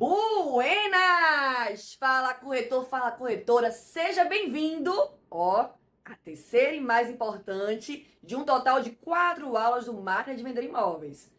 Buenas! Fala corretor, fala corretora, seja bem-vindo, a terceira e mais importante de um total de 4 aulas do Máquina de Vender Imóveis.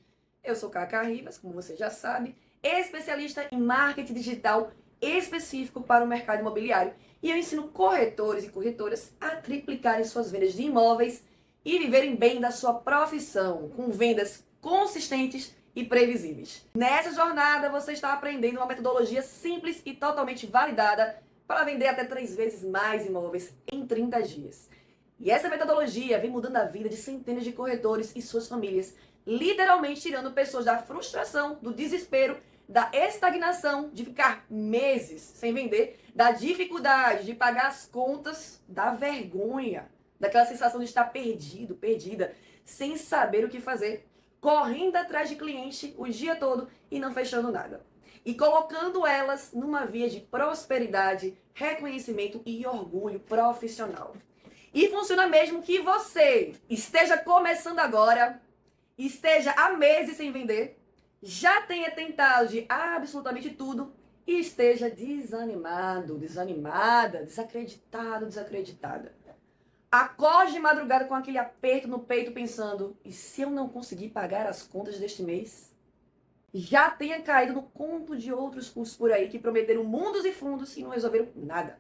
Eu sou Cacá Rivas, como você já sabe, especialista em marketing digital específico para o mercado imobiliário, e eu ensino corretores e corretoras a triplicarem suas vendas de imóveis e viverem bem da sua profissão, com vendas consistentes e previsíveis. Nessa jornada, você está aprendendo uma metodologia simples e totalmente validada para vender até 3 vezes mais imóveis em 30 dias. E essa metodologia vem mudando a vida de centenas de corretores e suas famílias, literalmente tirando pessoas da frustração, do desespero, da estagnação, de ficar meses sem vender, da dificuldade de pagar as contas, da vergonha, daquela sensação de estar perdido, perdida, sem saber o que fazer, correndo atrás de cliente o dia todo e não fechando nada. E colocando elas numa via de prosperidade, reconhecimento e orgulho profissional. E funciona mesmo que você esteja começando agora, esteja há meses sem vender, já tenha tentado de absolutamente tudo e esteja desanimado, desanimada, desacreditado, desacreditada. Acorde de madrugada com aquele aperto no peito pensando, e se eu não conseguir pagar as contas deste mês? Já tenha caído no conto de outros cursos por aí que prometeram mundos e fundos e não resolveram nada.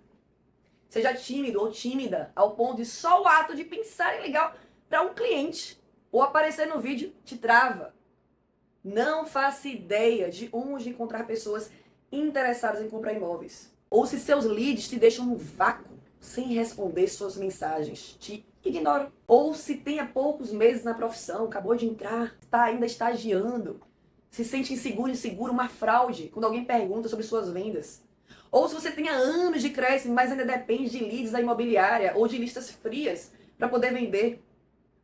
Seja tímido ou tímida ao ponto de só o ato de pensar em ligar para um cliente ou aparecer no vídeo te trava. Não faça ideia de onde encontrar pessoas interessadas em comprar imóveis. Ou se seus leads te deixam no vácuo, sem responder suas mensagens, te ignoram. Ou se tenha poucos meses na profissão, acabou de entrar, está ainda estagiando, se sente inseguro, uma fraude, quando alguém pergunta sobre suas vendas. Ou se você tenha anos de crescimento, mas ainda depende de leads da imobiliária ou de listas frias para poder vender.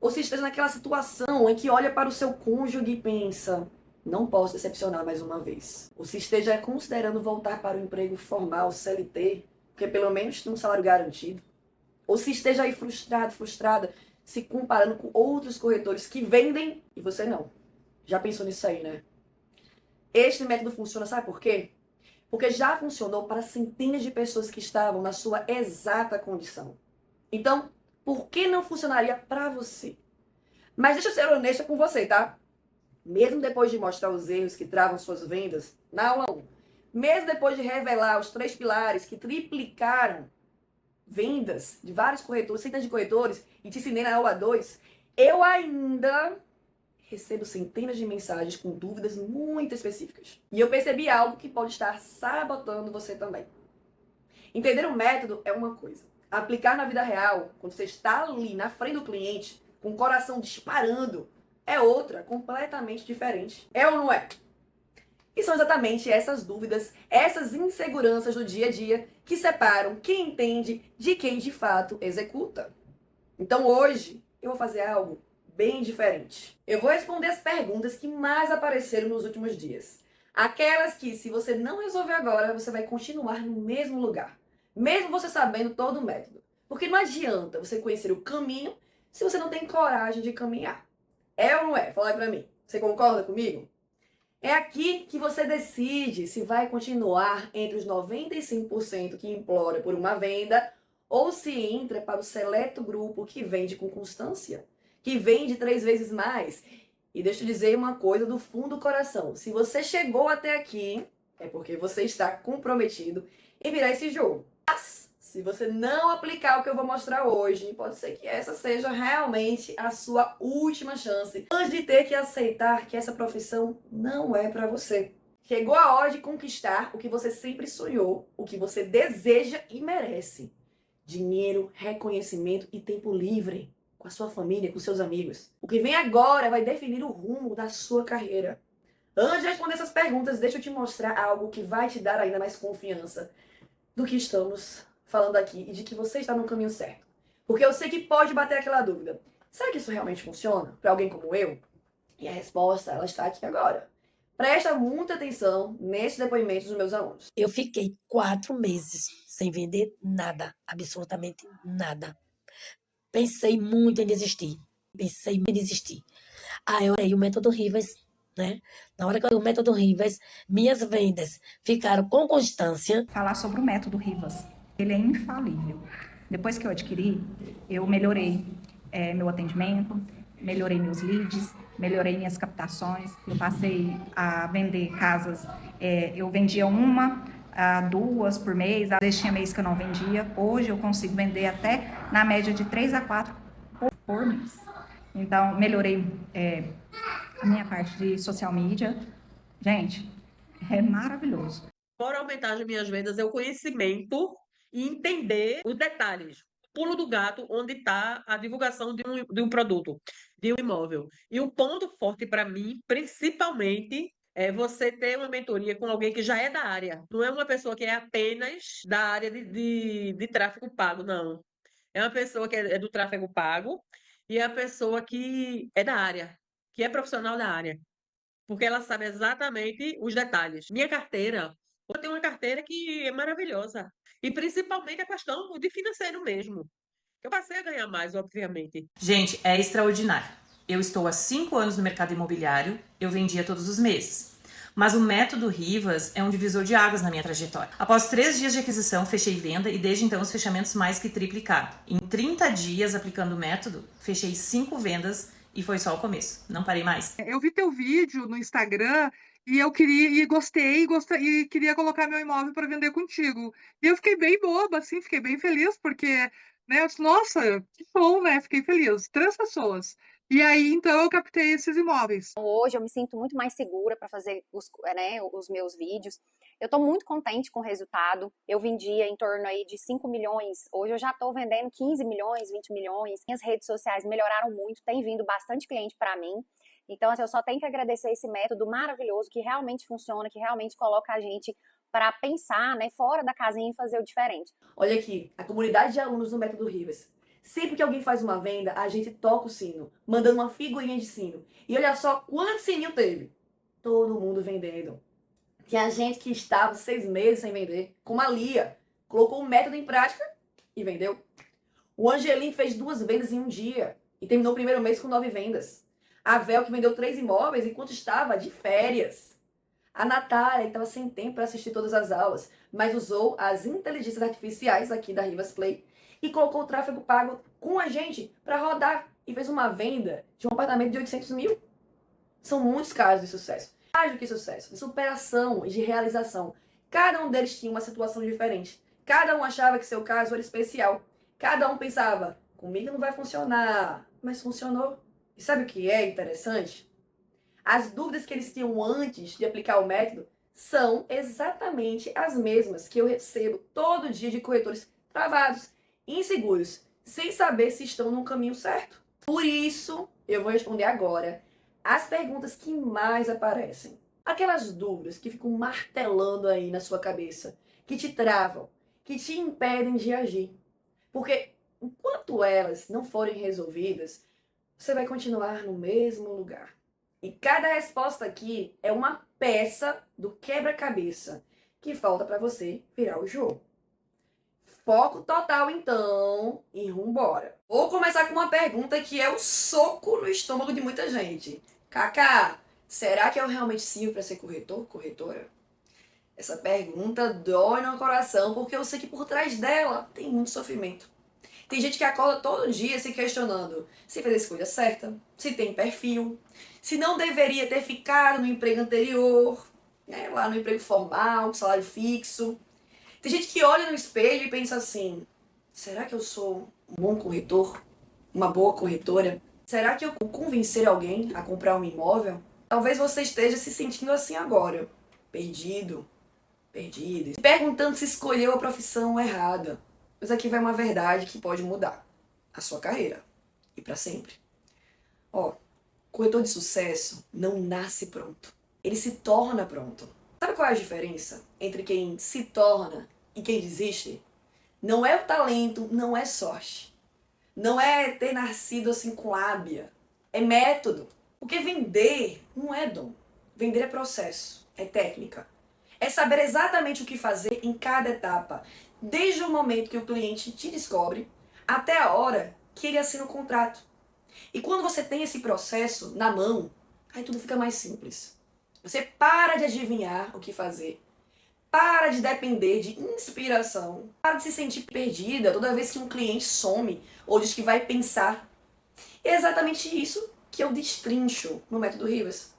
Ou se esteja naquela situação em que olha para o seu cônjuge e pensa, não posso decepcionar mais uma vez. Ou se esteja considerando voltar para o emprego formal, CLT, porque pelo menos tem um salário garantido. Ou se esteja aí frustrado, frustrada, se comparando com outros corretores que vendem e você não. Já pensou nisso aí, né? Este método funciona, sabe por quê? Porque já funcionou para centenas de pessoas que estavam na sua exata condição. Então, por que não funcionaria para você? Mas deixa eu ser honesta com você, tá? Mesmo depois de mostrar os erros que travam suas vendas na aula 1, mesmo depois de revelar os 3 pilares que triplicaram vendas de vários corretores, centenas de corretores, e te ensinei na aula 2, eu ainda recebo centenas de mensagens com dúvidas muito específicas. E eu percebi algo que pode estar sabotando você também. Entender o método é uma coisa. Aplicar na vida real, quando você está ali na frente do cliente, com o coração disparando, é outra, completamente diferente. É ou não é? E são exatamente essas dúvidas, essas inseguranças do dia a dia que separam quem entende de quem de fato executa. Então hoje eu vou fazer algo bem diferente. Eu vou responder as perguntas que mais apareceram nos últimos dias. Aquelas que, se você não resolver agora, você vai continuar no mesmo lugar. Mesmo você sabendo todo o método. Porque não adianta você conhecer o caminho se você não tem coragem de caminhar. É ou não é? Fala aí pra mim. Você concorda comigo? É aqui que você decide se vai continuar entre os 95% que implora por uma venda ou se entra para o seleto grupo que vende com constância, que vende 3 vezes mais. E deixa eu dizer uma coisa do fundo do coração. Se você chegou até aqui, é porque você está comprometido em virar esse jogo. Mas, se você não aplicar o que eu vou mostrar hoje, pode ser que essa seja realmente a sua última chance, antes de ter que aceitar que essa profissão não é para você. Chegou a hora de conquistar o que você sempre sonhou, o que você deseja e merece. Dinheiro, reconhecimento e tempo livre com a sua família, com seus amigos. O que vem agora vai definir o rumo da sua carreira. Antes de responder essas perguntas, deixa eu te mostrar algo que vai te dar ainda mais confiança do que estamos falando aqui e de que você está no caminho certo. Porque eu sei que pode bater aquela dúvida. Será que isso realmente funciona para alguém como eu? E a resposta, ela está aqui agora. Presta muita atenção nesses depoimentos dos meus alunos. Eu fiquei 4 meses sem vender nada, absolutamente nada. Pensei muito em desistir. Aí eu olhei o método Rivas né? Na hora que o método Rivas, minhas vendas ficaram com constância. Falar sobre o método Rivas. Ele é infalível. Depois que eu adquiri, eu melhorei meu atendimento, melhorei meus leads, melhorei minhas captações. Eu passei a vender casas. Eu vendia uma, duas por mês. Às vezes tinha mês que eu não vendia. Hoje eu consigo vender até na média de 3 a 4 por mês. Então, melhorei a minha parte de social media. Gente, é maravilhoso. Fora aumentar as minhas vendas, é o conhecimento e entender os detalhes. O pulo do gato, onde está a divulgação de um produto, de um imóvel. E o ponto forte para mim, principalmente, é você ter uma mentoria com alguém que já é da área. Não é uma pessoa que é apenas da área de tráfego pago, não. É uma pessoa que é do tráfego pago e é a pessoa que é da área, que é profissional da área. Porque ela sabe exatamente os detalhes. Minha carteira, eu tenho uma carteira que é maravilhosa. E principalmente a questão de financeiro mesmo. Eu passei a ganhar mais, obviamente. Gente, é extraordinário. Eu estou há 5 anos no mercado imobiliário, eu vendia todos os meses. Mas o método Rivas é um divisor de águas na minha trajetória. Após 3 dias de aquisição, fechei venda e desde então os fechamentos mais que triplicaram. Em 30 dias aplicando o método, fechei 5 vendas e foi só o começo. Não parei mais. Eu vi teu vídeo no Instagram e eu queria e gostei e queria colocar meu imóvel para vender contigo. E eu fiquei bem boba, assim, fiquei bem feliz porque, né, eu disse, nossa, que bom, né? Fiquei feliz. 3 pessoas. E aí, então, eu captei esses imóveis. Hoje eu me sinto muito mais segura para fazer os meus vídeos. Eu estou muito contente com o resultado. Eu vendia em torno aí de 5 milhões. Hoje eu já estou vendendo 15 milhões, 20 milhões. Minhas redes sociais melhoraram muito. Tem vindo bastante cliente para mim. Então, assim, eu só tenho que agradecer esse método maravilhoso que realmente funciona, que realmente coloca a gente para pensar, né, fora da casinha e fazer o diferente. Olha aqui, a comunidade de alunos do Método Rivas. Sempre que alguém faz uma venda, a gente toca o sino, mandando uma figurinha de sino. E olha só quanto sininho teve. Todo mundo vendendo. Tinha gente que estava 6 meses sem vender, como a Lia. Colocou o método em prática e vendeu. O Angelim fez 2 vendas em um dia e terminou o primeiro mês com 9 vendas. A Vel, que vendeu 3 imóveis enquanto estava de férias. A Natália, que estava sem tempo para assistir todas as aulas, mas usou as inteligências artificiais aqui da Rivas Play e colocou o tráfego pago com a gente para rodar e fez uma venda de um apartamento de 800 mil. São muitos casos de sucesso. Mais do que sucesso, de superação e de realização. Cada um deles tinha uma situação diferente. Cada um achava que seu caso era especial. Cada um pensava, comigo não vai funcionar, mas funcionou. E sabe o que é interessante? As dúvidas que eles tinham antes de aplicar o método são exatamente as mesmas que eu recebo todo dia de corretores travados, inseguros, sem saber se estão no caminho certo. Por isso, eu vou responder agora as perguntas que mais aparecem. Aquelas dúvidas que ficam martelando aí na sua cabeça, que te travam, que te impedem de agir. Porque enquanto elas não forem resolvidas, você vai continuar no mesmo lugar. E cada resposta aqui é uma peça do quebra-cabeça que falta para você virar o jogo. Foco total, então, e vambora. Vou começar com uma pergunta que é o soco no estômago de muita gente. Kaká, será que eu realmente sirvo para ser corretor, corretora? Essa pergunta dói no coração porque eu sei que por trás dela tem muito sofrimento. Tem gente que acorda todo dia se questionando se fez a escolha certa, se tem perfil, se não deveria ter ficado no emprego anterior, né, lá no emprego formal, com salário fixo. Tem gente que olha no espelho e pensa assim, será que eu sou um bom corretor? Uma boa corretora? Será que eu vou convencer alguém a comprar um imóvel? Talvez você esteja se sentindo assim agora, perdido, perdida, se perguntando se escolheu a profissão errada. Mas aqui vai uma verdade que pode mudar a sua carreira e para sempre. Ó, corretor de sucesso não nasce pronto. Ele se torna pronto. Sabe qual é a diferença entre quem se torna e quem desiste? Não é o talento, não é sorte. Não é ter nascido assim com lábia. É método. Porque vender não é dom. Vender é processo, é técnica. É saber exatamente o que fazer em cada etapa. Desde o momento que o cliente te descobre até a hora que ele assina o contrato. E quando você tem esse processo na mão, Aí tudo fica mais simples. Você para de adivinhar o que fazer. Para de depender de inspiração. Para de se sentir perdida toda vez que um cliente some ou diz que vai pensar. É exatamente isso que eu destrincho no método Rivas.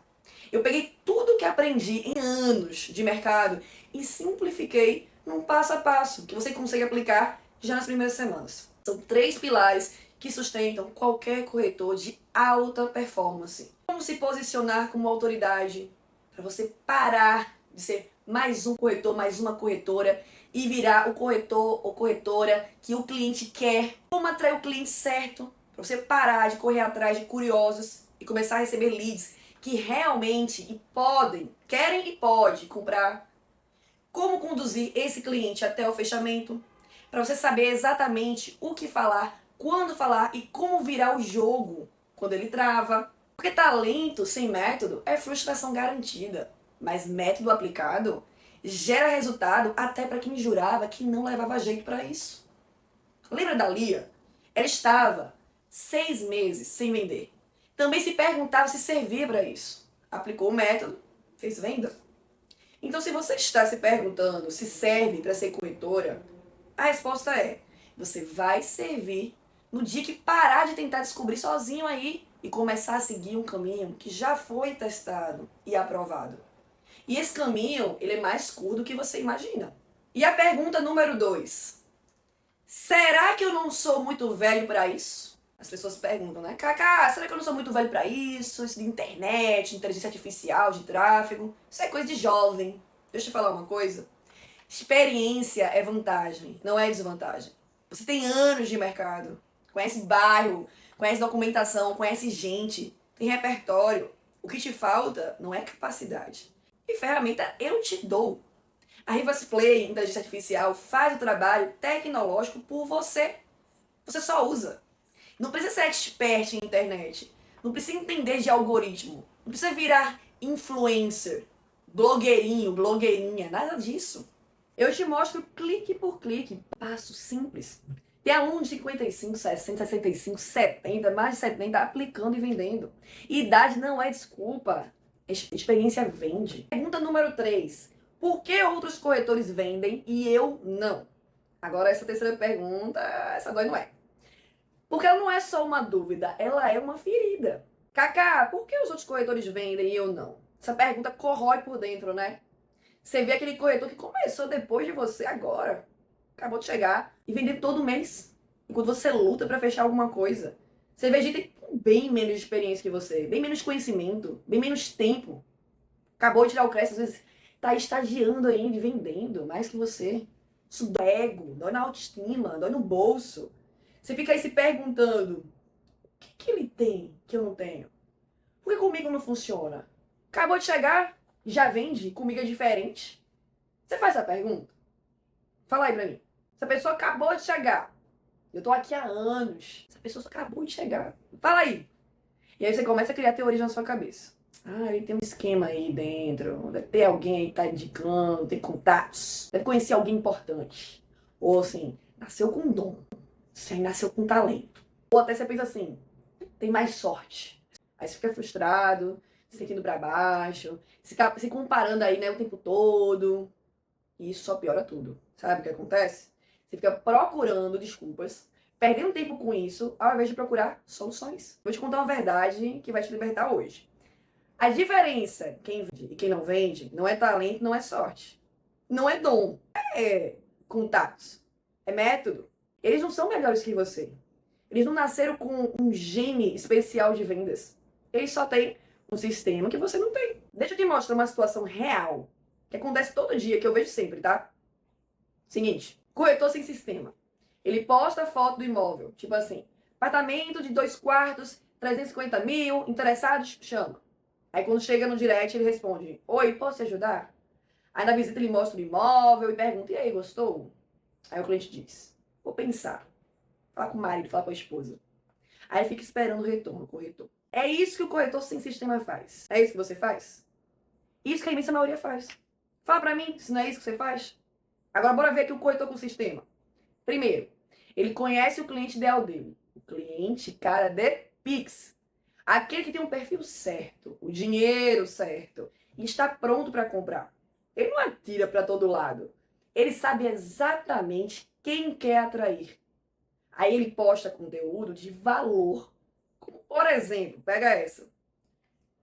Eu peguei tudo que aprendi em anos de mercado e simplifiquei num passo a passo que você consegue aplicar já nas primeiras semanas. São 3 pilares que sustentam qualquer corretor de alta performance. Como se posicionar como autoridade para você parar de ser mais um corretor, mais uma corretora e virar o corretor ou corretora que o cliente quer. Como atrair o cliente certo para você parar de correr atrás de curiosos e começar a receber leads que realmente querem e podem comprar. Como conduzir esse cliente até o fechamento, para você saber exatamente o que falar, quando falar e como virar o jogo quando ele trava. Porque talento sem método é frustração garantida, mas método aplicado gera resultado até para quem jurava que não levava jeito para isso. Lembra da Lia? Ela estava 6 meses sem vender. Também se perguntava se servia para isso. Aplicou o método, fez venda. Então, se você está se perguntando se serve para ser corretora, a resposta é: você vai servir no dia que parar de tentar descobrir sozinho aí e começar a seguir um caminho que já foi testado e aprovado. E esse caminho, ele é mais curto do que você imagina. E a pergunta número 2. Será que eu não sou muito velho para isso? As pessoas perguntam, né? Cacá, será que eu não sou muito velho para isso? Isso de internet, inteligência artificial, de tráfego. Isso é coisa de jovem. Deixa eu te falar uma coisa. Experiência é vantagem, não é desvantagem. Você tem anos de mercado. Conhece bairro, conhece documentação, conhece gente, tem repertório. O que te falta não é capacidade. E ferramenta eu te dou. A Rivas Play, inteligência artificial, faz o trabalho tecnológico por você. Você só usa. Não precisa ser expert em internet. Não precisa entender de algoritmo. Não precisa virar influencer, blogueirinho, blogueirinha, nada disso. Eu te mostro clique por clique, passo simples. Tem aluno de 55, 60, 65, 70, mais de 70 aplicando e vendendo. Idade não é desculpa. Experiência vende. Pergunta número 3. Por que outros corretores vendem e eu não? Agora essa terceira pergunta, essa dói não é. Porque ela não é só uma dúvida, ela é uma ferida. Cacá, por que os outros corretores vendem e eu não? Essa pergunta corrói por dentro, né? Você vê aquele corretor que começou depois de você agora. Acabou de chegar e vender todo mês. Enquanto você luta para fechar alguma coisa. Você vê gente com bem menos experiência que você, bem menos conhecimento, bem menos tempo. Acabou de tirar o crédito, às vezes tá estagiando ainda e vendendo mais que você. Isso dói no ego, dói na autoestima, dói no bolso. Você fica aí se perguntando, o que ele tem que eu não tenho? Por que comigo não funciona? Acabou de chegar, já vende, comigo é diferente. Você faz essa pergunta? Fala aí pra mim. Essa pessoa acabou de chegar. Eu tô aqui há anos. Essa pessoa só acabou de chegar. Fala aí. E aí você começa a criar teorias na sua cabeça. Ah, ele tem um esquema aí dentro. Deve ter alguém aí que tá indicando, tem contatos. Deve conhecer alguém importante. Ou assim, nasceu com dom. Você nasceu com talento. Ou até você pensa assim, tem mais sorte. Aí você fica frustrado, se sentindo pra baixo, se comparando aí, né, o tempo todo. E isso só piora tudo. Sabe o que acontece? Você fica procurando desculpas, perdendo tempo com isso, ao invés de procurar soluções. Vou te contar uma verdade que vai te libertar hoje. A diferença, quem vende e quem não vende, não é talento, não é sorte. Não é dom, é contatos, é método. Eles não são melhores que você. Eles não nasceram com um gene especial de vendas. Eles só têm um sistema que você não tem. Deixa eu te mostrar uma situação real, que acontece todo dia, que eu vejo sempre, tá? Seguinte, corretor sem sistema. Ele posta foto do imóvel, tipo assim, apartamento de 2 quartos, 350 mil, interessados, chama. Aí quando chega no direct, ele responde, oi, posso te ajudar? Aí na visita ele mostra o imóvel e pergunta, e aí, gostou? Aí o cliente diz, vou pensar. Fala com o marido, fala com a esposa. Aí fica esperando o retorno do corretor. É isso que o corretor sem sistema faz. É isso que você faz? Isso que a imensa maioria faz. Fala pra mim se não é isso que você faz. Agora bora ver aqui o corretor com sistema. Primeiro, ele conhece o cliente ideal dele. O cliente, cara de Pix. Aquele que tem um perfil certo, o dinheiro certo e está pronto para comprar. Ele não atira para todo lado. Ele sabe exatamente quem quer atrair. Aí ele posta conteúdo de valor. Como, por exemplo, pega essa.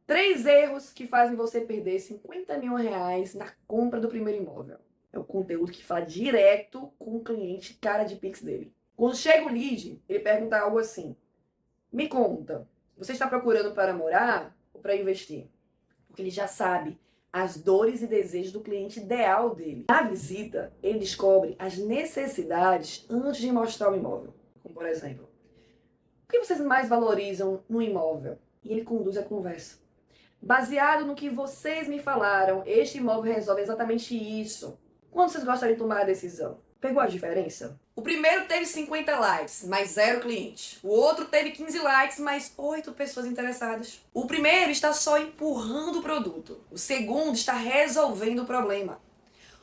3 erros que fazem você perder 50 mil reais na compra do primeiro imóvel. É o conteúdo que fala direto com o cliente, cara de Pix dele. Quando chega o lead, ele pergunta algo assim: me conta, você está procurando para morar ou para investir? Porque ele já sabe as dores e desejos do cliente ideal dele. Na visita, ele descobre as necessidades antes de mostrar o imóvel. Como, por exemplo, o que vocês mais valorizam no imóvel? E ele conduz a conversa. Baseado no que vocês me falaram, este imóvel resolve exatamente isso. Quando vocês gostariam de tomar a decisão? Pegou a diferença? O primeiro teve 50 likes, mas 0 cliente. O outro teve 15 likes, mas 8 pessoas interessadas. O primeiro está só empurrando o produto. O segundo está resolvendo o problema.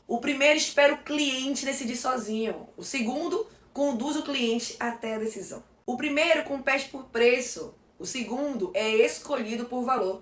O primeiro espera o cliente decidir sozinho. O segundo conduz o cliente até a decisão. O primeiro compete por preço. O segundo é escolhido por valor.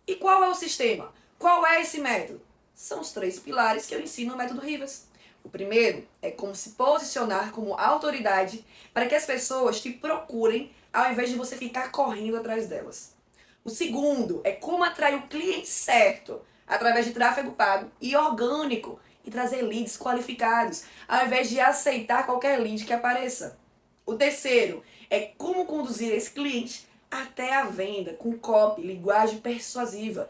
E qual é o sistema? Qual é esse método? São os 3 pilares que eu ensino no método Rivas. O primeiro é como se posicionar como autoridade para que as pessoas te procurem ao invés de você ficar correndo atrás delas. O segundo é como atrair o cliente certo através de tráfego pago e orgânico e trazer leads qualificados ao invés de aceitar qualquer lead que apareça. O terceiro é como conduzir esse cliente até a venda com copy, linguagem persuasiva.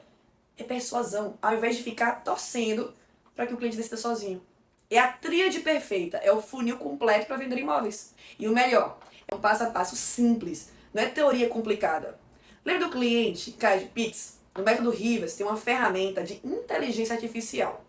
É persuasão, ao invés de ficar torcendo para que o cliente decida sozinho. É a tríade perfeita, é o funil completo para vender imóveis. E o melhor, é um passo a passo simples, não é teoria complicada. Lembra do cliente, cara de Pix? No método Rivas tem uma ferramenta de inteligência artificial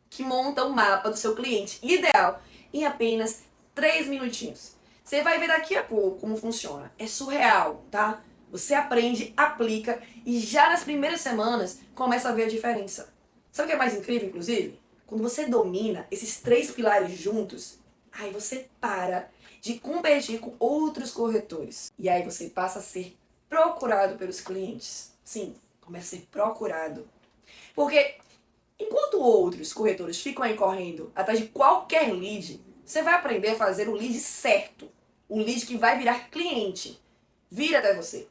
que monta um mapa do seu cliente ideal em apenas 3 minutinhos. Você vai ver daqui a pouco como funciona. É surreal, tá? Você aprende, aplica e já nas primeiras semanas começa a ver a diferença. Sabe o que é mais incrível, inclusive? Quando você domina esses 3 pilares juntos, aí você para de competir com outros corretores. E aí você passa a ser procurado pelos clientes. Sim, começa a ser procurado. Porque enquanto outros corretores ficam aí correndo atrás de qualquer lead, você vai aprender a fazer o lead certo. O lead que vai virar cliente. Vira até você.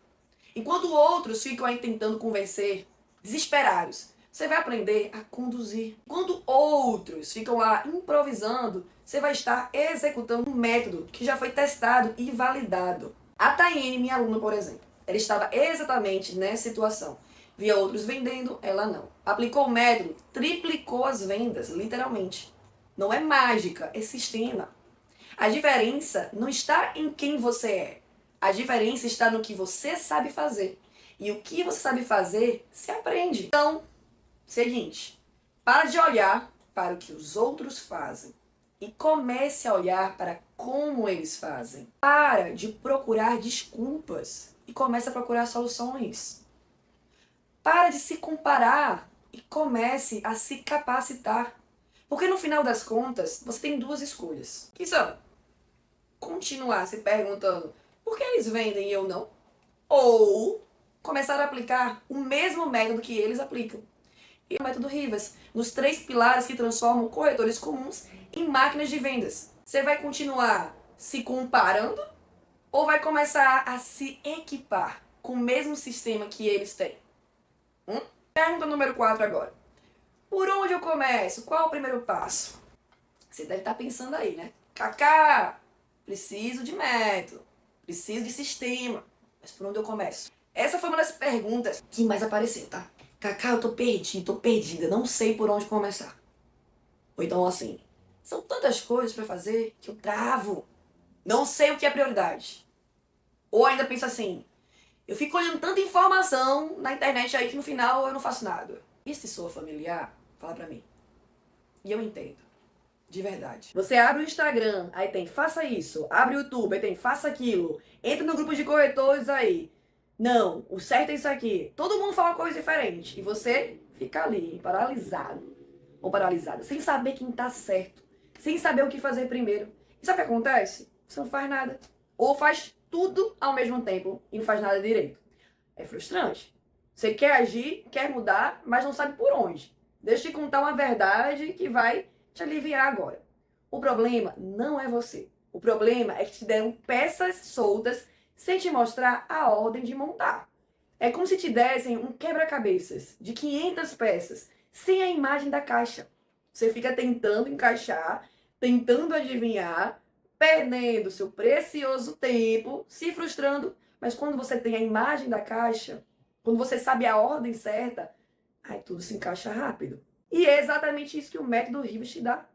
Enquanto outros ficam aí tentando convencer, desesperados, você vai aprender a conduzir. Quando outros ficam lá improvisando, você vai estar executando um método que já foi testado e validado. A Taiane, minha aluna, por exemplo, ela estava exatamente nessa situação. Via outros vendendo, ela não. Aplicou o método, triplicou as vendas, literalmente. Não é mágica, é sistema. A diferença não está em quem você é. A diferença está no que você sabe fazer. E o que você sabe fazer, se aprende. Então, seguinte, para de olhar para o que os outros fazem e comece a olhar para como eles fazem. Para de procurar desculpas e comece a procurar soluções. Para de se comparar e comece a se capacitar. Porque no final das contas, você tem 2 escolhas. Que são continuar se perguntando por que eles vendem e eu não? Ou começar a aplicar o mesmo método que eles aplicam. E o método Rivas, nos 3 pilares que transformam corretores comuns em máquinas de vendas. Você vai continuar se comparando ou vai começar a se equipar com o mesmo sistema que eles têm? Pergunta número 4 agora. Por onde eu começo? Qual é o primeiro passo? Você deve estar pensando aí, né? Cacá, preciso de método, preciso de sistema, mas por onde eu começo? Essa foi uma das perguntas que mais apareceu, tá? Cacá, eu tô perdido, tô perdida, não sei por onde começar. Ou então assim, são tantas coisas pra fazer que eu travo, não sei o que é prioridade. Ou ainda pensa assim, eu fico olhando tanta informação na internet aí que no final eu não faço nada. E se soa familiar, fala pra mim. E eu entendo. De verdade. Você abre o Instagram, aí tem faça isso. Abre o YouTube, aí tem faça aquilo. Entra no grupo de corretores aí. Não, o certo é isso aqui. Todo mundo fala uma coisa diferente. E você fica ali, paralisado. Ou paralisada, sem saber quem tá certo. Sem saber o que fazer primeiro. E sabe o que acontece? Você não faz nada. Ou faz tudo ao mesmo tempo e não faz nada direito. É frustrante. Você quer agir, quer mudar, mas não sabe por onde. Deixa eu te contar uma verdade que vai te aliviar agora. O problema não é você. O problema é que te deram peças soltas sem te mostrar a ordem de montar. É como se te dessem um quebra-cabeças de 500 peças sem a imagem da caixa. Você fica tentando encaixar, tentando adivinhar, perdendo seu precioso tempo, se frustrando. Mas quando você tem a imagem da caixa, quando você sabe a ordem certa, aí tudo se encaixa rápido. E é exatamente isso que o método Rivas te dá.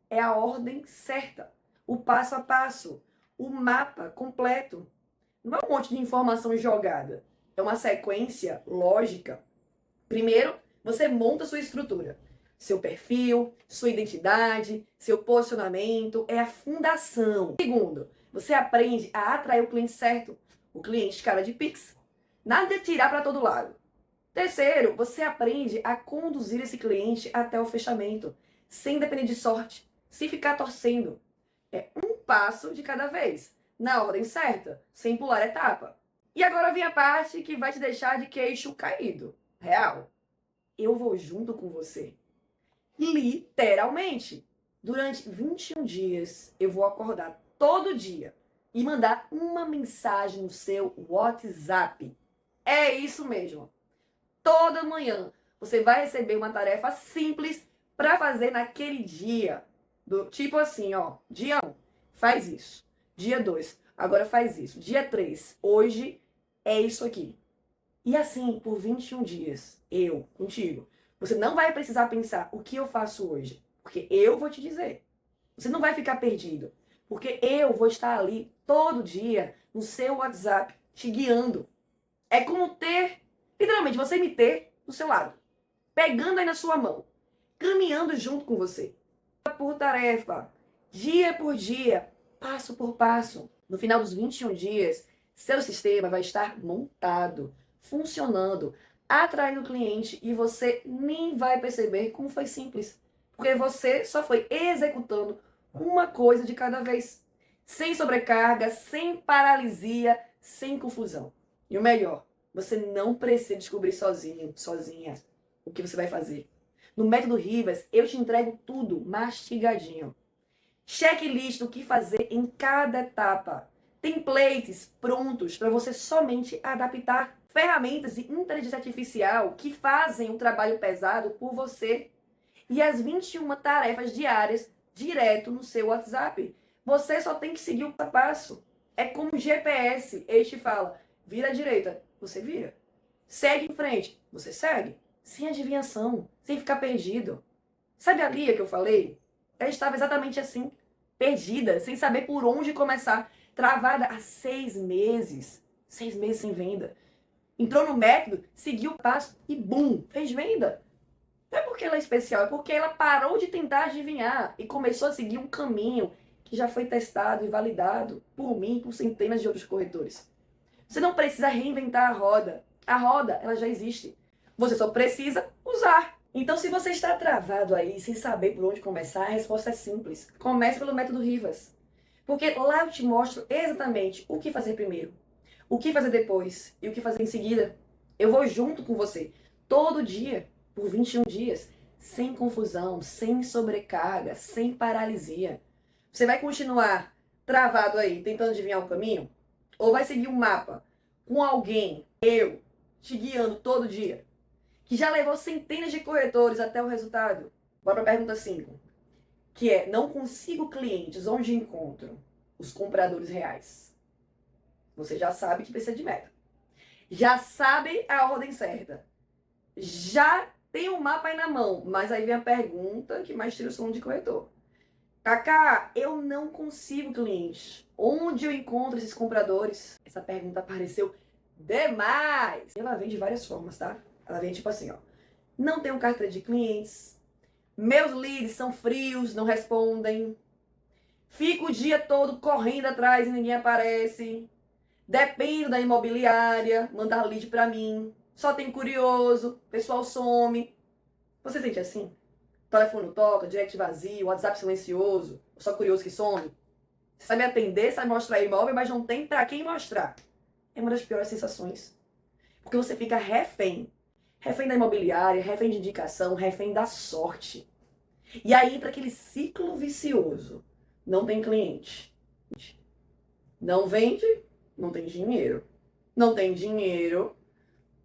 É a ordem certa, o passo a passo, o mapa completo. Não é um monte de informação jogada. É uma sequência lógica. Primeiro, você monta sua estrutura. Seu perfil, sua identidade, seu posicionamento é a fundação. Segundo, você aprende a atrair o cliente certo, o cliente cara de Pix. Nada de tirar para todo lado. Terceiro, você aprende a conduzir esse cliente até o fechamento, sem depender de sorte, sem ficar torcendo. É um passo de cada vez, na ordem certa, sem pular etapa. E agora vem a parte que vai te deixar de queixo caído. Real. Eu vou junto com você. Literalmente. Durante 21 dias, eu vou acordar todo dia e mandar uma mensagem no seu WhatsApp. É isso mesmo. Toda manhã você vai receber uma tarefa simples para fazer naquele dia. Do tipo assim, ó, dia 1, faz isso. Dia 2, agora faz isso. Dia 3, hoje é isso aqui. E assim, por 21 dias, eu, contigo. Você não vai precisar pensar o que eu faço hoje, porque eu vou te dizer. Você não vai ficar perdido, porque eu vou estar ali todo dia no seu WhatsApp te guiando. É como ter, literalmente, você me ter do seu lado, pegando aí na sua mão, caminhando junto com você. Por tarefa, dia por dia, passo por passo. No final dos 21 dias, seu sistema vai estar montado, funcionando, atraindo o cliente e você nem vai perceber como foi simples. Porque você só foi executando uma coisa de cada vez. Sem sobrecarga, sem paralisia, sem confusão. E o melhor, você não precisa descobrir sozinho, sozinha, o que você vai fazer. No método Rivas, eu te entrego tudo mastigadinho. Checklist do que fazer em cada etapa. Templates prontos para você somente adaptar. Ferramentas de inteligência artificial que fazem o trabalho pesado por você. E as 21 tarefas diárias direto no seu WhatsApp. Você só tem que seguir o passo a passo. É como GPS. Ele te fala, vira à direita, você vira. Segue em frente, você segue. Sem adivinhação, sem ficar perdido. Sabe a Lia que eu falei? Ela estava exatamente assim, perdida, sem saber por onde começar, travada há 6 meses. 6 meses sem venda. Entrou no método, seguiu o passo e bum, fez venda. Não é porque ela é especial, é porque ela parou de tentar adivinhar e começou a seguir um caminho que já foi testado e validado por mim e por centenas de outros corretores. Você não precisa reinventar a roda. A roda, ela já existe. Você só precisa usar. Então, se você está travado aí, sem saber por onde começar, a resposta é simples. Comece pelo método Rivas. Porque lá eu te mostro exatamente o que fazer primeiro, o que fazer depois e o que fazer em seguida. Eu vou junto com você, todo dia, por 21 dias, sem confusão, sem sobrecarga, sem paralisia. Você vai continuar travado aí, tentando adivinhar o caminho? Ou vai seguir um mapa com alguém, eu, te guiando todo dia? Que já levou centenas de corretores até o resultado. Bora para a pergunta 5. Que é, não consigo clientes onde encontro os compradores reais. Você já sabe que precisa de meta. Já sabe a ordem certa. Já tem um mapa aí na mão. Mas aí vem a pergunta que mais tira o som de corretor. Cacá, eu não consigo clientes. Onde eu encontro esses compradores? Essa pergunta apareceu demais. Ela vem de várias formas, tá? Ela vem tipo assim, ó. Não tenho carteira de clientes. Meus leads são frios, não respondem. Fico o dia todo correndo atrás e ninguém aparece. Dependo da imobiliária, mandar lead pra mim. Só tem curioso, pessoal some. Você sente assim? O telefone não toca, direct vazio, WhatsApp silencioso, só curioso que some. Você sabe atender, sabe mostrar imóvel, mas não tem pra quem mostrar. É uma das piores sensações. Porque você fica refém. Refém da imobiliária, refém de indicação, refém da sorte. E aí entra aquele ciclo vicioso. Não tem cliente. Não vende, não tem dinheiro. Não tem dinheiro,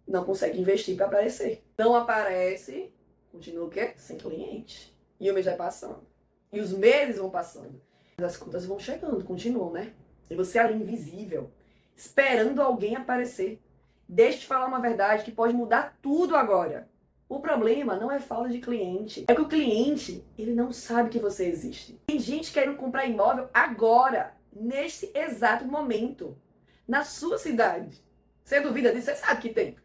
não consegue investir para aparecer. Não aparece, continua o quê? Sem cliente. E o mês vai passando. E os meses vão passando. As contas vão chegando, continuam, né? E você ali invisível, esperando alguém aparecer. Deixa eu te falar uma verdade que pode mudar tudo agora. O problema não é falta de cliente. É que o cliente, ele não sabe que você existe. Tem gente querendo comprar imóvel agora, neste exato momento, na sua cidade. Você duvida disso? Você sabe que tem.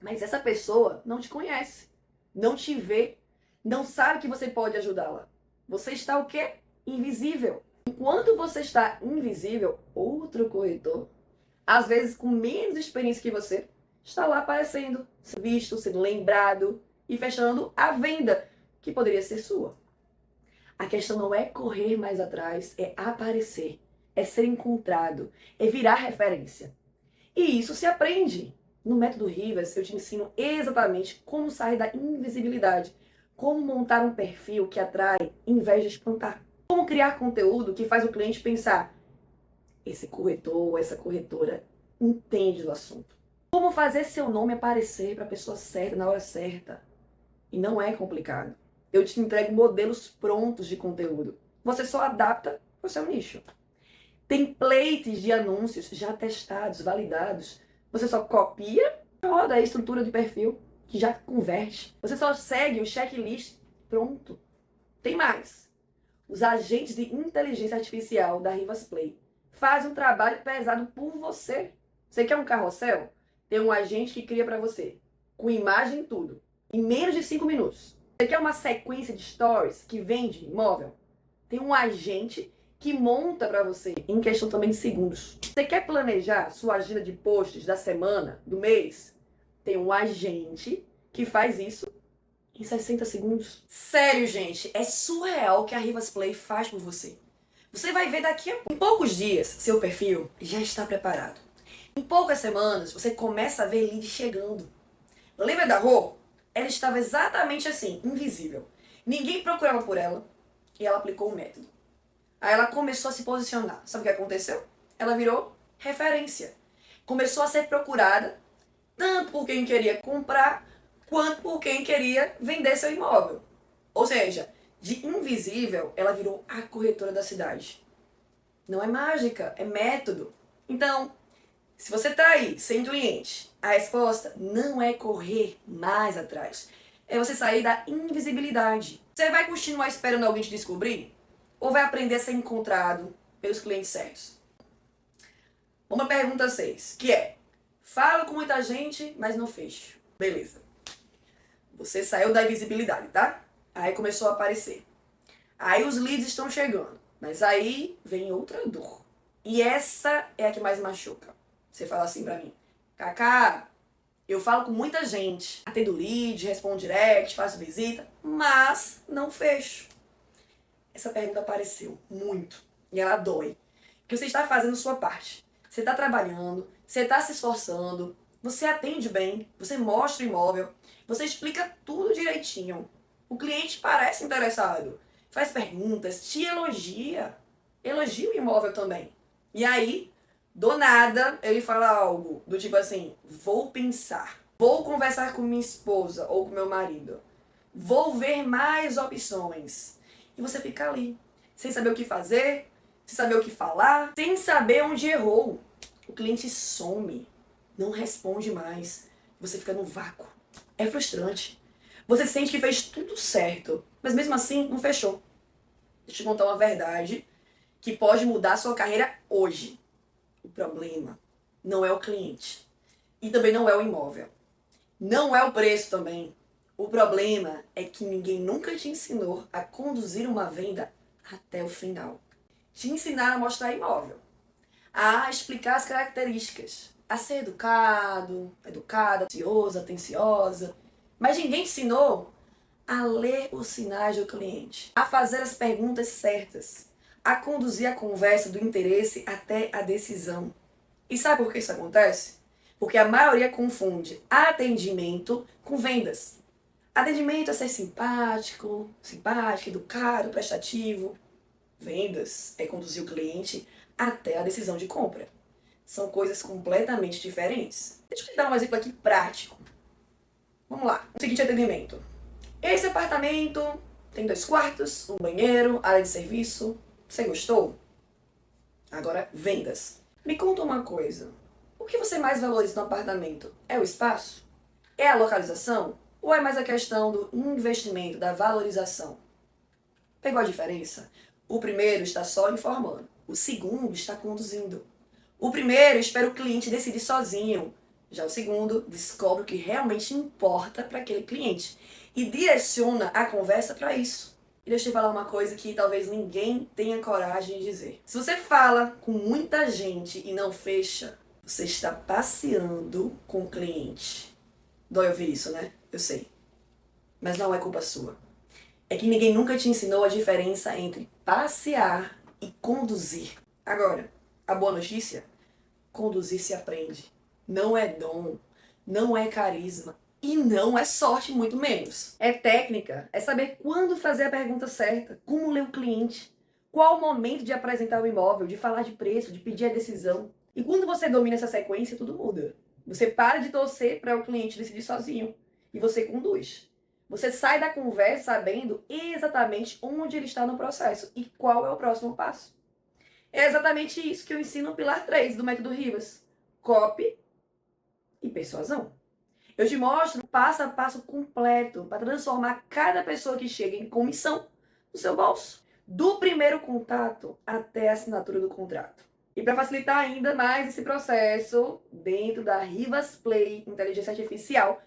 Mas essa pessoa não te conhece, não te vê, não sabe que você pode ajudá-la. Você está o quê? Invisível. Enquanto você está invisível, outro corretor, às vezes com menos experiência que você, está lá aparecendo, sendo visto, sendo lembrado e fechando a venda, que poderia ser sua. A questão não é correr mais atrás, é aparecer, é ser encontrado, é virar referência. E isso se aprende. No método Rivas, eu te ensino exatamente como sair da invisibilidade, como montar um perfil que atrai em vez de espantar, como criar conteúdo que faz o cliente pensar: esse corretor, essa corretora entende do assunto. Como fazer seu nome aparecer para a pessoa certa na hora certa. E não é complicado. Eu te entrego modelos prontos de conteúdo. Você só adapta para o seu nicho. Templates de anúncios já testados, validados. Você só copia, roda a estrutura de perfil, que já converte. Você só segue o checklist, pronto. Tem mais. Os agentes de inteligência artificial da Rivas Play fazem um trabalho pesado por você. Você quer um carrossel? Tem um agente que cria para você, com imagem e tudo, em menos de 5 minutos. Você quer uma sequência de stories que vende imóvel? Tem um agente que monta para você em questão também de segundos. Você quer planejar sua agenda de posts da semana, do mês? Tem um agente que faz isso em 60 segundos. Sério, gente, é surreal o que a Rivas Play faz por você. Você vai ver daqui a poucos dias, seu perfil já está preparado. Em poucas semanas, você começa a ver leads chegando. Lembra da Rô? Ela estava exatamente assim, invisível. Ninguém procurava por ela e ela aplicou o método. Aí ela começou a se posicionar. Sabe o que aconteceu? Ela virou referência. Começou a ser procurada tanto por quem queria comprar quanto por quem queria vender seu imóvel. Ou seja, de invisível, ela virou a corretora da cidade. Não é mágica, é método. Então, se você está aí sem cliente, a resposta não é correr mais atrás. É você sair da invisibilidade. Você vai continuar esperando alguém te descobrir? Ou vai aprender a ser encontrado pelos clientes certos? Uma pergunta 6, que é: falo com muita gente, mas não fecho. Beleza. Você saiu da invisibilidade, tá? Aí começou a aparecer. Aí os leads estão chegando. Mas aí vem outra dor. E essa é a que mais machuca. Você fala assim pra mim: Cacá, eu falo com muita gente, atendo lead, respondo direct, faço visita, mas não fecho. Essa pergunta apareceu muito e ela dói. Porque você está fazendo sua parte. Você está trabalhando, você está se esforçando, você atende bem, você mostra o imóvel, você explica tudo direitinho. O cliente parece interessado, faz perguntas, te elogia. Elogia o imóvel também. E aí, do nada, ele fala algo do tipo assim: vou pensar, vou conversar com minha esposa ou com meu marido, vou ver mais opções. E você fica ali, sem saber o que fazer, sem saber o que falar, sem saber onde errou. O cliente some, não responde mais, você fica no vácuo. É frustrante. Você sente que fez tudo certo, mas mesmo assim não fechou. Deixa eu te contar uma verdade que pode mudar a sua carreira hoje. O problema não é o cliente e também não é o imóvel. Não é o preço também. O problema é que ninguém nunca te ensinou a conduzir uma venda até o final. Te ensinaram a mostrar imóvel, a explicar as características, a ser educado, educada, ansioso, atenciosa. Mas ninguém te ensinou a ler os sinais do cliente, a fazer as perguntas certas, a conduzir a conversa do interesse até a decisão. E sabe por que isso acontece? Porque a maioria confunde atendimento com vendas. Atendimento é ser simpático, educado, prestativo. Vendas é conduzir o cliente até a decisão de compra. São coisas completamente diferentes. Deixa eu te dar um exemplo aqui prático. Vamos lá. O seguinte atendimento. Esse apartamento tem 2 quartos, um banheiro, área de serviço. Você gostou? Agora, vendas. Me conta uma coisa. O que você mais valoriza no apartamento? É o espaço? É a localização? Ou é mais a questão do investimento, da valorização? Pegou a diferença? O primeiro está só informando. O segundo está conduzindo. O primeiro espera o cliente decidir sozinho. Já o segundo descobre o que realmente importa para aquele cliente e direciona a conversa para isso. E deixa eu te falar uma coisa que talvez ninguém tenha coragem de dizer. Se você fala com muita gente e não fecha, você está passeando com o cliente. Dói ouvir isso, né? Eu sei. Mas não é culpa sua. É que ninguém nunca te ensinou a diferença entre passear e conduzir. Agora, a boa notícia? Conduzir se aprende. Não é dom, não é carisma e não é sorte, muito menos. É técnica, é saber quando fazer a pergunta certa, como ler o cliente, qual o momento de apresentar o imóvel, de falar de preço, de pedir a decisão. E quando você domina essa sequência, tudo muda. Você para de torcer para o cliente decidir sozinho e você conduz. Você sai da conversa sabendo exatamente onde ele está no processo e qual é o próximo passo. É exatamente isso que eu ensino no pilar 3 do método Rivas. Copy e persuasão. Eu te mostro passo a passo completo para transformar cada pessoa que chega em comissão no seu bolso. Do primeiro contato até a assinatura do contrato. E para facilitar ainda mais esse processo, dentro da Rivas Play Inteligência Artificial,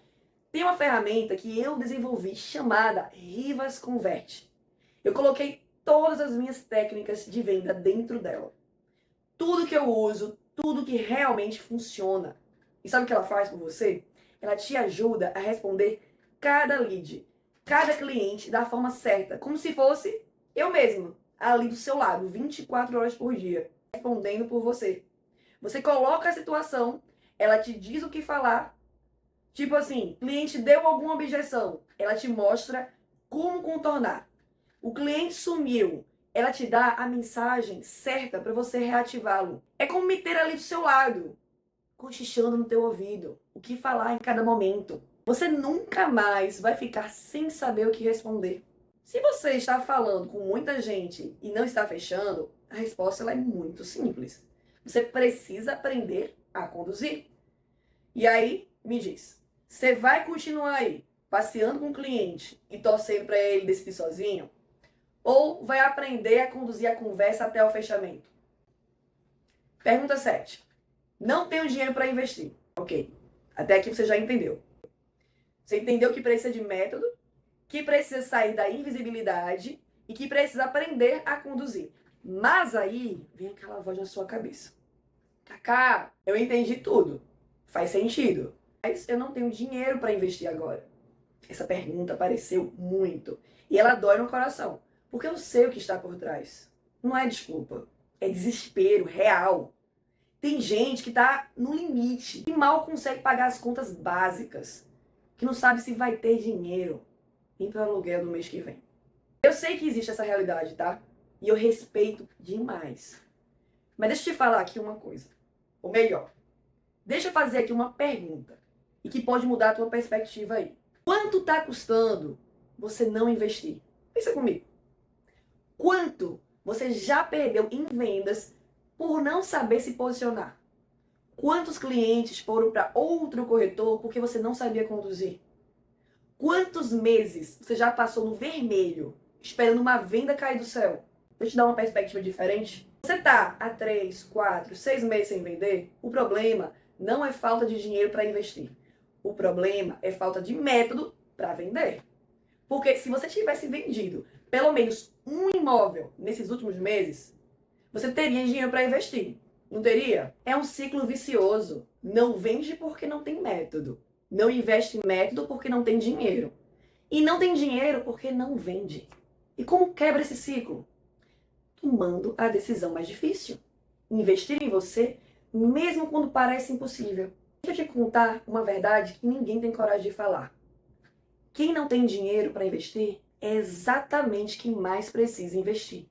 tem uma ferramenta que eu desenvolvi chamada Rivas Converte. Eu coloquei todas as minhas técnicas de venda dentro dela. Tudo que eu uso, tudo que realmente funciona. E sabe o que ela faz por você? Ela te ajuda a responder cada lead, cada cliente da forma certa, como se fosse eu mesma, ali do seu lado, 24 horas por dia, respondendo por você. Você coloca a situação, ela te diz o que falar. Tipo assim, cliente deu alguma objeção, ela te mostra como contornar. O cliente sumiu, ela te dá a mensagem certa para você reativá-lo. É como me ter ali do seu lado, cochichando no teu ouvido, o que falar em cada momento. Você nunca mais vai ficar sem saber o que responder. Se você está falando com muita gente e não está fechando, a resposta ela é muito simples. Você precisa aprender a conduzir. E aí, me diz, você vai continuar aí, passeando com o cliente e torcendo para ele decidir sozinho? Ou vai aprender a conduzir a conversa até o fechamento? Pergunta 7. Não tenho dinheiro para investir. Ok, até aqui você já entendeu. Você entendeu que precisa de método, que precisa sair da invisibilidade e que precisa aprender a conduzir. Mas aí vem aquela voz na sua cabeça. Cacá, eu entendi tudo. Faz sentido. Mas eu não tenho dinheiro para investir agora. Essa pergunta apareceu muito. E ela dói no coração. Porque eu sei o que está por trás. Não é desculpa. É desespero real. Tem gente que está no limite. Que mal consegue pagar as contas básicas. Que não sabe se vai ter dinheiro nem para o aluguel do mês que vem. Eu sei que existe essa realidade, tá? E eu respeito demais. Mas deixa eu te falar aqui uma coisa. Ou melhor, deixa eu fazer aqui uma pergunta. E que pode mudar a tua perspectiva aí. Quanto está custando você não investir? Pensa comigo. Quanto você já perdeu em vendas por não saber se posicionar? Quantos clientes foram para outro corretor porque você não sabia conduzir? Quantos meses você já passou no vermelho, esperando uma venda cair do céu? Vou te dar uma perspectiva diferente. Você tá há 3, 4, 6 meses sem vender? O problema não é falta de dinheiro para investir. O problema é falta de método para vender. Porque se você tivesse vendido pelo menos um imóvel nesses últimos meses, você teria dinheiro para investir. Não teria? É um ciclo vicioso. Não vende porque não tem método. Não investe em método porque não tem dinheiro. E não tem dinheiro porque não vende. E como quebra esse ciclo? Tomando a decisão mais difícil. Investir em você, mesmo quando parece impossível. Deixa eu te contar uma verdade que ninguém tem coragem de falar. Quem não tem dinheiro para investir é exatamente quem mais precisa investir.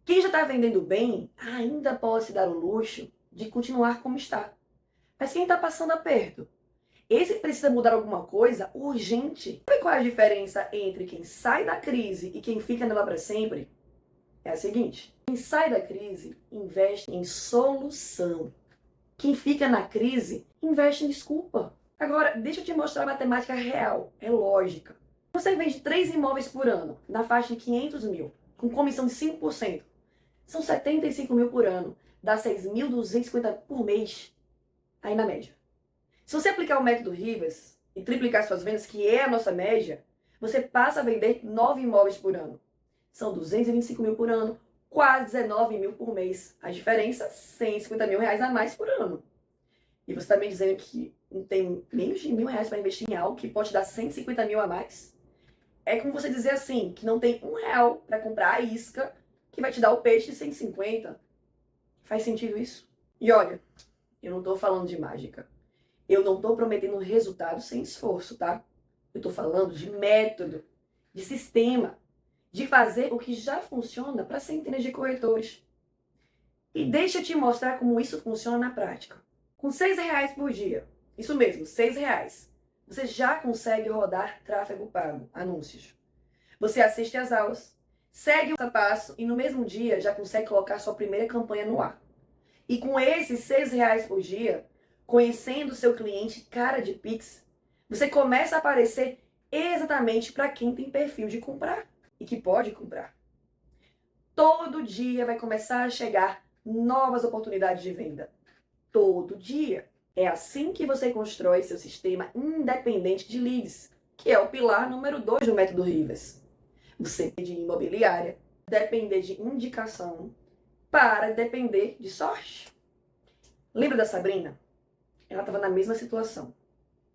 Quem já está vendendo bem ainda pode se dar o luxo de continuar como está. Mas quem está passando aperto? Esse precisa mudar alguma coisa urgente. Sabe qual é a diferença entre quem sai da crise e quem fica nela para sempre? É a seguinte: quem sai da crise investe em solução. Quem fica na crise investe em desculpa. Agora, deixa eu te mostrar a matemática real, é lógica. Você vende 3 imóveis por ano, na faixa de 500 mil, com comissão de 5%. São 75 mil por ano, dá 6.250 por mês, aí na média. Se você aplicar o método Rivas e triplicar suas vendas, que é a nossa média, você passa a vender 9 imóveis por ano. São 225 mil por ano, quase 19 mil por mês. A diferença, 150 mil reais a mais por ano. E você está me dizendo que não tem menos de R$1.000 para investir em algo que pode dar 150 mil a mais? É como você dizer assim, que não tem R$1 para comprar a isca que vai te dar o peixe de 150. Faz sentido isso? E olha, eu não estou falando de mágica. Eu não estou prometendo resultado sem esforço, tá? Eu estou falando de método, de sistema, de fazer o que já funciona para centenas de corretores. E deixa eu te mostrar como isso funciona na prática. Com R$6 por dia, isso mesmo, R$6, você já consegue rodar tráfego pago, anúncios. Você assiste às aulas, segue o passo a passo e no mesmo dia já consegue colocar sua primeira campanha no ar. E com esses R$6 por dia, conhecendo o seu cliente cara de Pix, você começa a aparecer exatamente para quem tem perfil de comprar e que pode comprar. Todo dia vai começar a chegar novas oportunidades de venda. Todo dia. É assim que você constrói seu sistema independente de leads, que é o pilar número 2 do método Rivas. Você depende de imobiliária, depender de indicação, para depender de sorte. Lembra da Sabrina? Ela estava na mesma situação,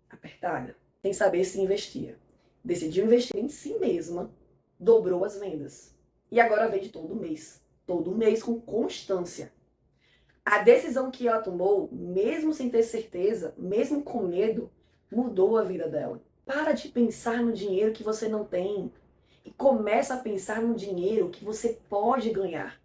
apertada, sem saber se investia. Decidiu investir em si mesma, dobrou as vendas. E agora vende todo mês com constância. A decisão que ela tomou, mesmo sem ter certeza, mesmo com medo, mudou a vida dela. Para de pensar no dinheiro que você não tem e começa a pensar no dinheiro que você pode ganhar.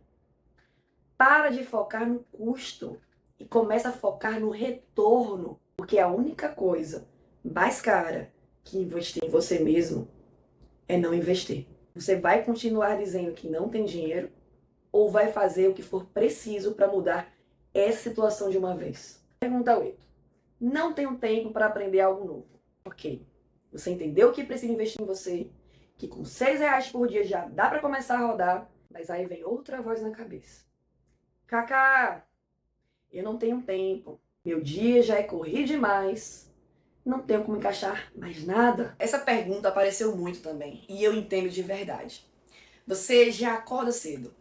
Para de focar no custo e começa a focar no retorno, porque a única coisa mais cara que investir em você mesmo é não investir. Você vai continuar dizendo que não tem dinheiro ou vai fazer o que for preciso para mudar essa situação de uma vez? Pergunta 8. Não tenho tempo para aprender algo novo. Ok. Você entendeu que precisa investir em você, que com R$6 por dia já dá para começar a rodar, mas aí vem outra voz na cabeça. Cacá, eu não tenho tempo. Meu dia já é corrido demais. Não tenho como encaixar mais nada. Essa pergunta apareceu muito também e eu entendo de verdade. Você já acorda cedo,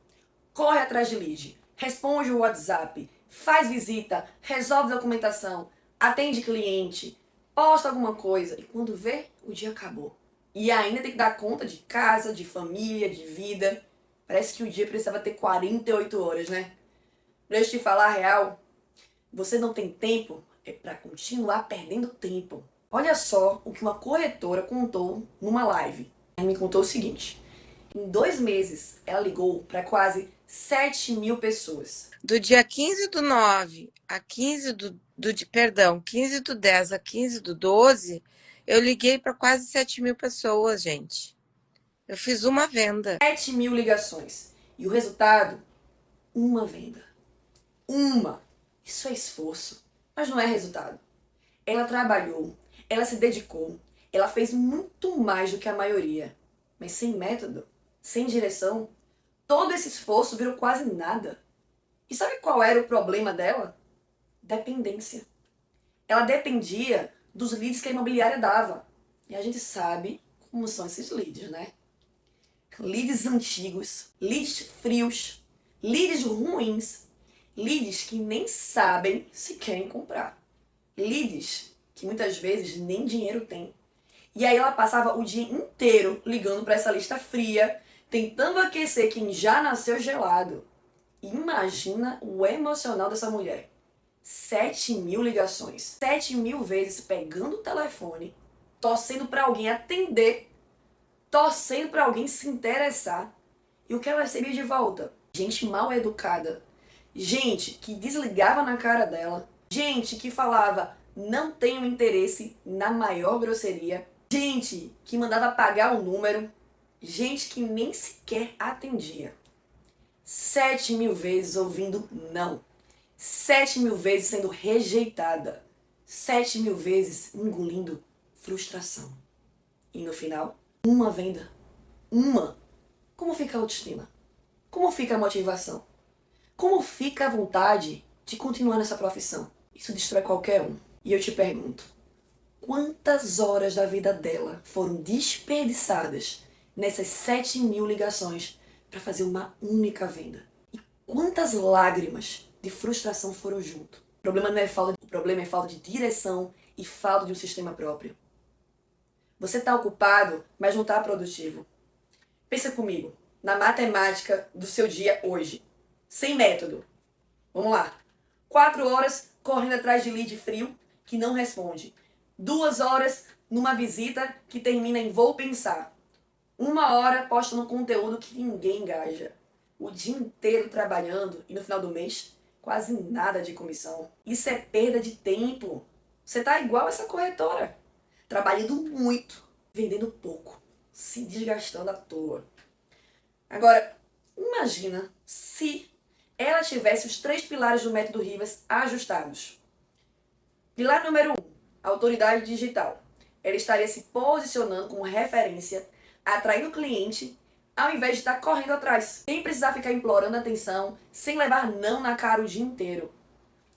corre atrás de lead, responde o WhatsApp, faz visita, resolve documentação, atende cliente, posta alguma coisa e quando vê, o dia acabou. E ainda tem que dar conta de casa, de família, de vida. Parece que o dia precisava ter 48 horas, né? Pra eu te falar a real, você não tem tempo é para continuar perdendo tempo. Olha só o que uma corretora contou numa live. Ela me contou o seguinte: em 2 meses, ela ligou para quase 7.000 pessoas. Do dia 15/9 a 15/10 a 15/12, eu liguei para quase 7.000 pessoas, gente. Eu fiz uma venda. 7.000 ligações. E o resultado? Uma venda. Uma. Isso é esforço, mas não é resultado. Ela trabalhou, ela se dedicou, ela fez muito mais do que a maioria. Mas sem método, sem direção, todo esse esforço virou quase nada. E sabe qual era o problema dela? Dependência. Ela dependia dos leads que a imobiliária dava. E a gente sabe como são esses leads, né? Leads antigos, leads frios, leads ruins, leads que nem sabem se querem comprar. Leads que muitas vezes nem dinheiro tem. E aí ela passava o dia inteiro ligando para essa lista fria, tentando aquecer quem já nasceu gelado. Imagina o emocional dessa mulher. 7.000 ligações. 7.000 vezes pegando o telefone, torcendo para alguém atender, torcendo para alguém se interessar. E o que ela recebia de volta? Gente mal educada. Gente que desligava na cara dela. Gente que falava, não tenho interesse, na maior grosseria. Gente que mandava pagar o número. Gente que nem sequer atendia. 7.000 vezes ouvindo não. 7.000 vezes sendo rejeitada. 7.000 vezes engolindo frustração. E no final, uma venda. Uma. Como fica a autoestima? Como fica a motivação? Como fica a vontade de continuar nessa profissão? Isso destrói qualquer um. E eu te pergunto, quantas horas da vida dela foram desperdiçadas nessas 7.000 ligações para fazer uma única venda? E quantas lágrimas de frustração foram junto? O problema não é o problema é falta de direção e falta de um sistema próprio. Você está ocupado, mas não está produtivo. Pensa comigo, na matemática do seu dia hoje, sem método. Vamos lá. 4 horas correndo atrás de lead frio que não responde. 2 horas numa visita que termina em vou pensar. 1 hora postando conteúdo que ninguém engaja. O dia inteiro trabalhando e no final do mês quase nada de comissão. Isso é perda de tempo. Você tá igual essa corretora. Trabalhando muito, vendendo pouco, se desgastando à toa. Agora, imagina se ela tivesse os 3 pilares do método Rivas ajustados. Pilar número 1, autoridade digital. Ela estaria se posicionando como referência, atraindo o cliente, ao invés de estar correndo atrás, sem precisar ficar implorando atenção, sem levar não na cara o dia inteiro.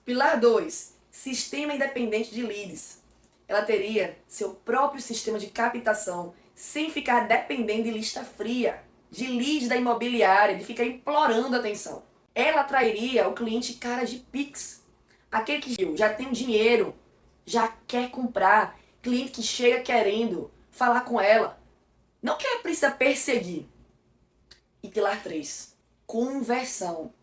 Pilar 2, sistema independente de leads. Ela teria seu próprio sistema de captação, sem ficar dependendo de lista fria, de leads da imobiliária, de ficar implorando atenção. Ela atrairia o cliente cara de Pix, aquele que já tem dinheiro, já quer comprar, cliente que chega querendo falar com ela, não que ela precisa perseguir. E pilar 3, conversão.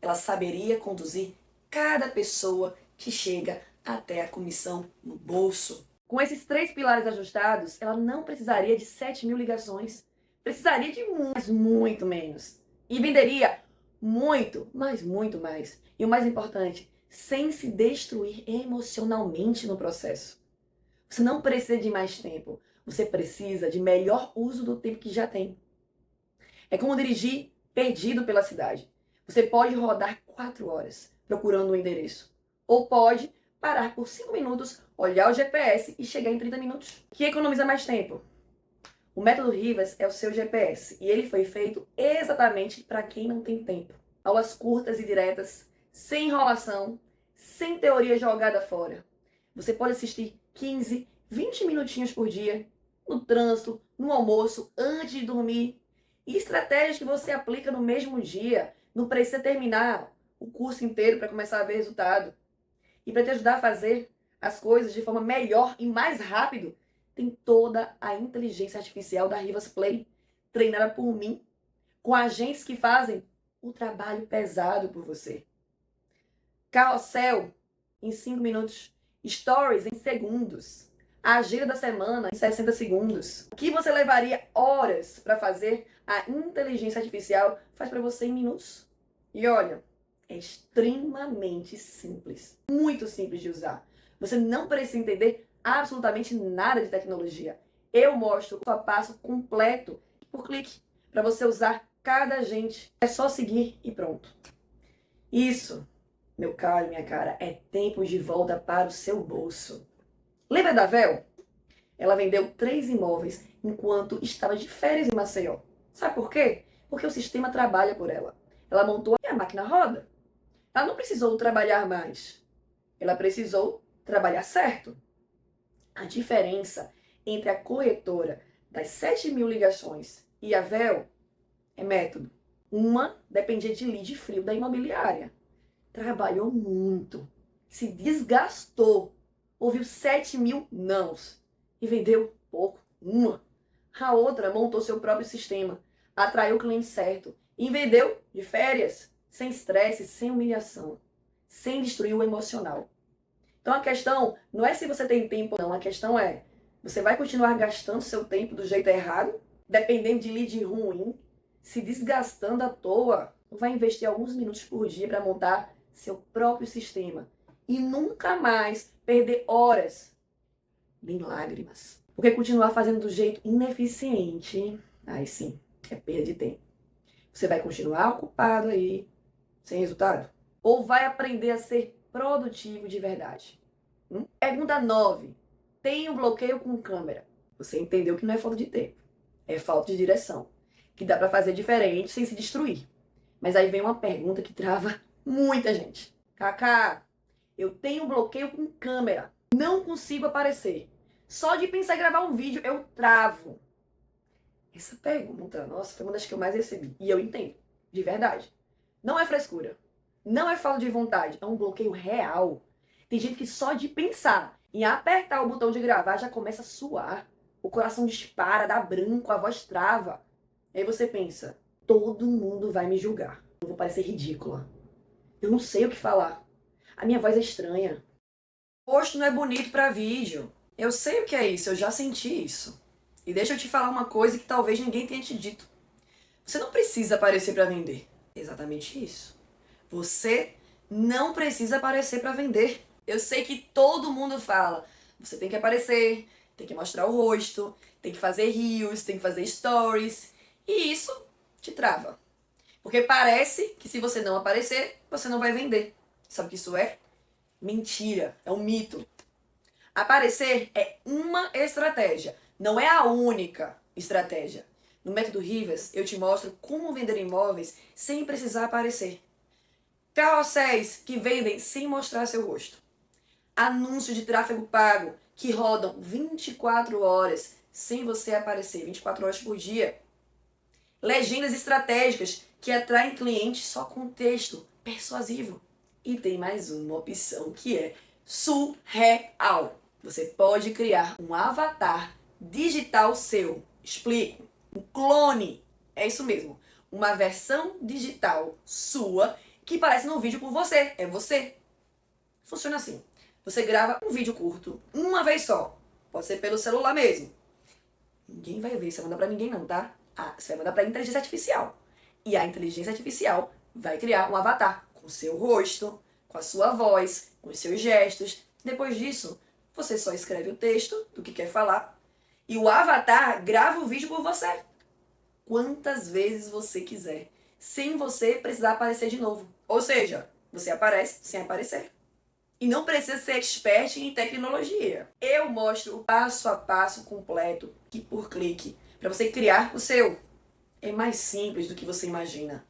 Ela saberia conduzir cada pessoa que chega até a comissão no bolso. Com esses 3 pilares ajustados, ela não precisaria de 7.000 ligações. Precisaria de muito menos. E venderia muito, mas muito mais. E o mais importante, sem se destruir emocionalmente no processo. Você não precisa de mais tempo. Você precisa de melhor uso do tempo que já tem. É como dirigir perdido pela cidade. Você pode rodar 4 horas procurando um endereço. Ou pode parar por 5 minutos, olhar o GPS e chegar em 30 minutos. O que economiza mais tempo? O método Rivas é o seu GPS e ele foi feito exatamente para quem não tem tempo. Aulas curtas e diretas, sem enrolação, sem teoria jogada fora. Você pode assistir 15, 20 minutinhos por dia, no trânsito, no almoço, antes de dormir. E estratégias que você aplica no mesmo dia. Não precisa terminar o curso inteiro para começar a ver resultado. E para te ajudar a fazer as coisas de forma melhor e mais rápido, tem toda a inteligência artificial da Rivas Play, treinada por mim, com agentes que fazem o trabalho pesado por você. Carrossel em 5 minutos, Stories em segundos, a agenda da semana em 60 segundos. O que você levaria horas para fazer, a inteligência artificial faz para você em minutos. E olha, é extremamente simples, muito simples de usar. Você não precisa entender absolutamente nada de tecnologia. Eu mostro o passo a passo completo por clique para você usar cada agente. É só seguir e pronto. Isso, meu caro e minha cara, é tempo de volta para o seu bolso. Lembra da Vel? Ela vendeu 3 imóveis enquanto estava de férias em Maceió. Sabe por quê? Porque o sistema trabalha por ela. Ela montou e a máquina roda. Ela não precisou trabalhar mais. Ela precisou trabalhar certo. A diferença entre a corretora das 7.000 ligações e a Vel é método. Uma dependia de lead frio da imobiliária. Trabalhou muito. Se desgastou. Ouviu 7.000 nãos. E vendeu pouco. Uma. A outra montou seu próprio sistema. Atraiu o cliente certo. E vendeu de férias. Sem estresse, sem humilhação. sem destruir o emocional. Então a questão não é se você tem tempo ou não, a questão é, você vai continuar gastando seu tempo do jeito errado, dependendo de lead ruim, se desgastando à toa, vai investir alguns minutos por dia para montar seu próprio sistema e nunca mais perder horas nem lágrimas. Porque continuar fazendo do jeito ineficiente, aí sim, é perda de tempo. Você vai continuar ocupado aí, sem resultado? Ou vai aprender a ser produtivo de verdade? Pergunta 9. Tem um bloqueio com câmera? Você entendeu que não é falta de tempo, é falta de direção. Que dá pra fazer diferente sem se destruir. Mas aí vem uma pergunta que trava muita gente. Kaká, eu tenho um bloqueio com câmera. Não consigo aparecer. Só de pensar em gravar um vídeo, eu travo. Essa pergunta, nossa, foi uma das que eu mais recebi. E eu entendo, de verdade. Não é frescura. Não é falta de vontade. É um bloqueio real. Tem gente que só de pensar em apertar o botão de gravar já começa a suar. O coração dispara, dá branco, a voz trava. Aí você pensa, todo mundo vai me julgar. Eu vou parecer ridícula. Eu não sei o que falar. A minha voz é estranha. O rosto não é bonito pra vídeo. Eu sei o que é isso, eu já senti isso. E deixa eu te falar uma coisa que talvez ninguém tenha te dito. Você não precisa aparecer pra vender. Exatamente isso. Você não precisa aparecer pra vender. Eu sei que todo mundo fala, você tem que aparecer, tem que mostrar o rosto, tem que fazer reels, tem que fazer stories. E isso te trava. Porque parece que se você não aparecer, você não vai vender. Sabe o que isso é? Mentira, é um mito. Aparecer é uma estratégia, não é a única estratégia. No método Rivas, eu te mostro como vender imóveis sem precisar aparecer. Carrosséis que vendem sem mostrar seu rosto. Anúncios de tráfego pago que rodam 24 horas sem você aparecer, 24 horas por dia. Legendas estratégicas que atraem clientes só com texto persuasivo. E tem mais uma opção que é surreal. Você pode criar um avatar digital seu. Explico. Um clone. É isso mesmo. Uma versão digital sua que aparece no vídeo por você. É você. Funciona assim. Você grava um vídeo curto uma vez só. Pode ser pelo celular mesmo. Ninguém vai ver. Você manda pra ninguém não, tá? Você vai mandar pra inteligência artificial. E a inteligência artificial vai criar um avatar com o seu rosto, com a sua voz, com os seus gestos. Depois disso, você só escreve o texto do que quer falar e o avatar grava o vídeo por você. Quantas vezes você quiser, sem você precisar aparecer de novo. Ou seja, você aparece sem aparecer. E não precisa ser expert em tecnologia. Eu mostro o passo a passo completo, clique por clique, para você criar o seu. É mais simples do que você imagina.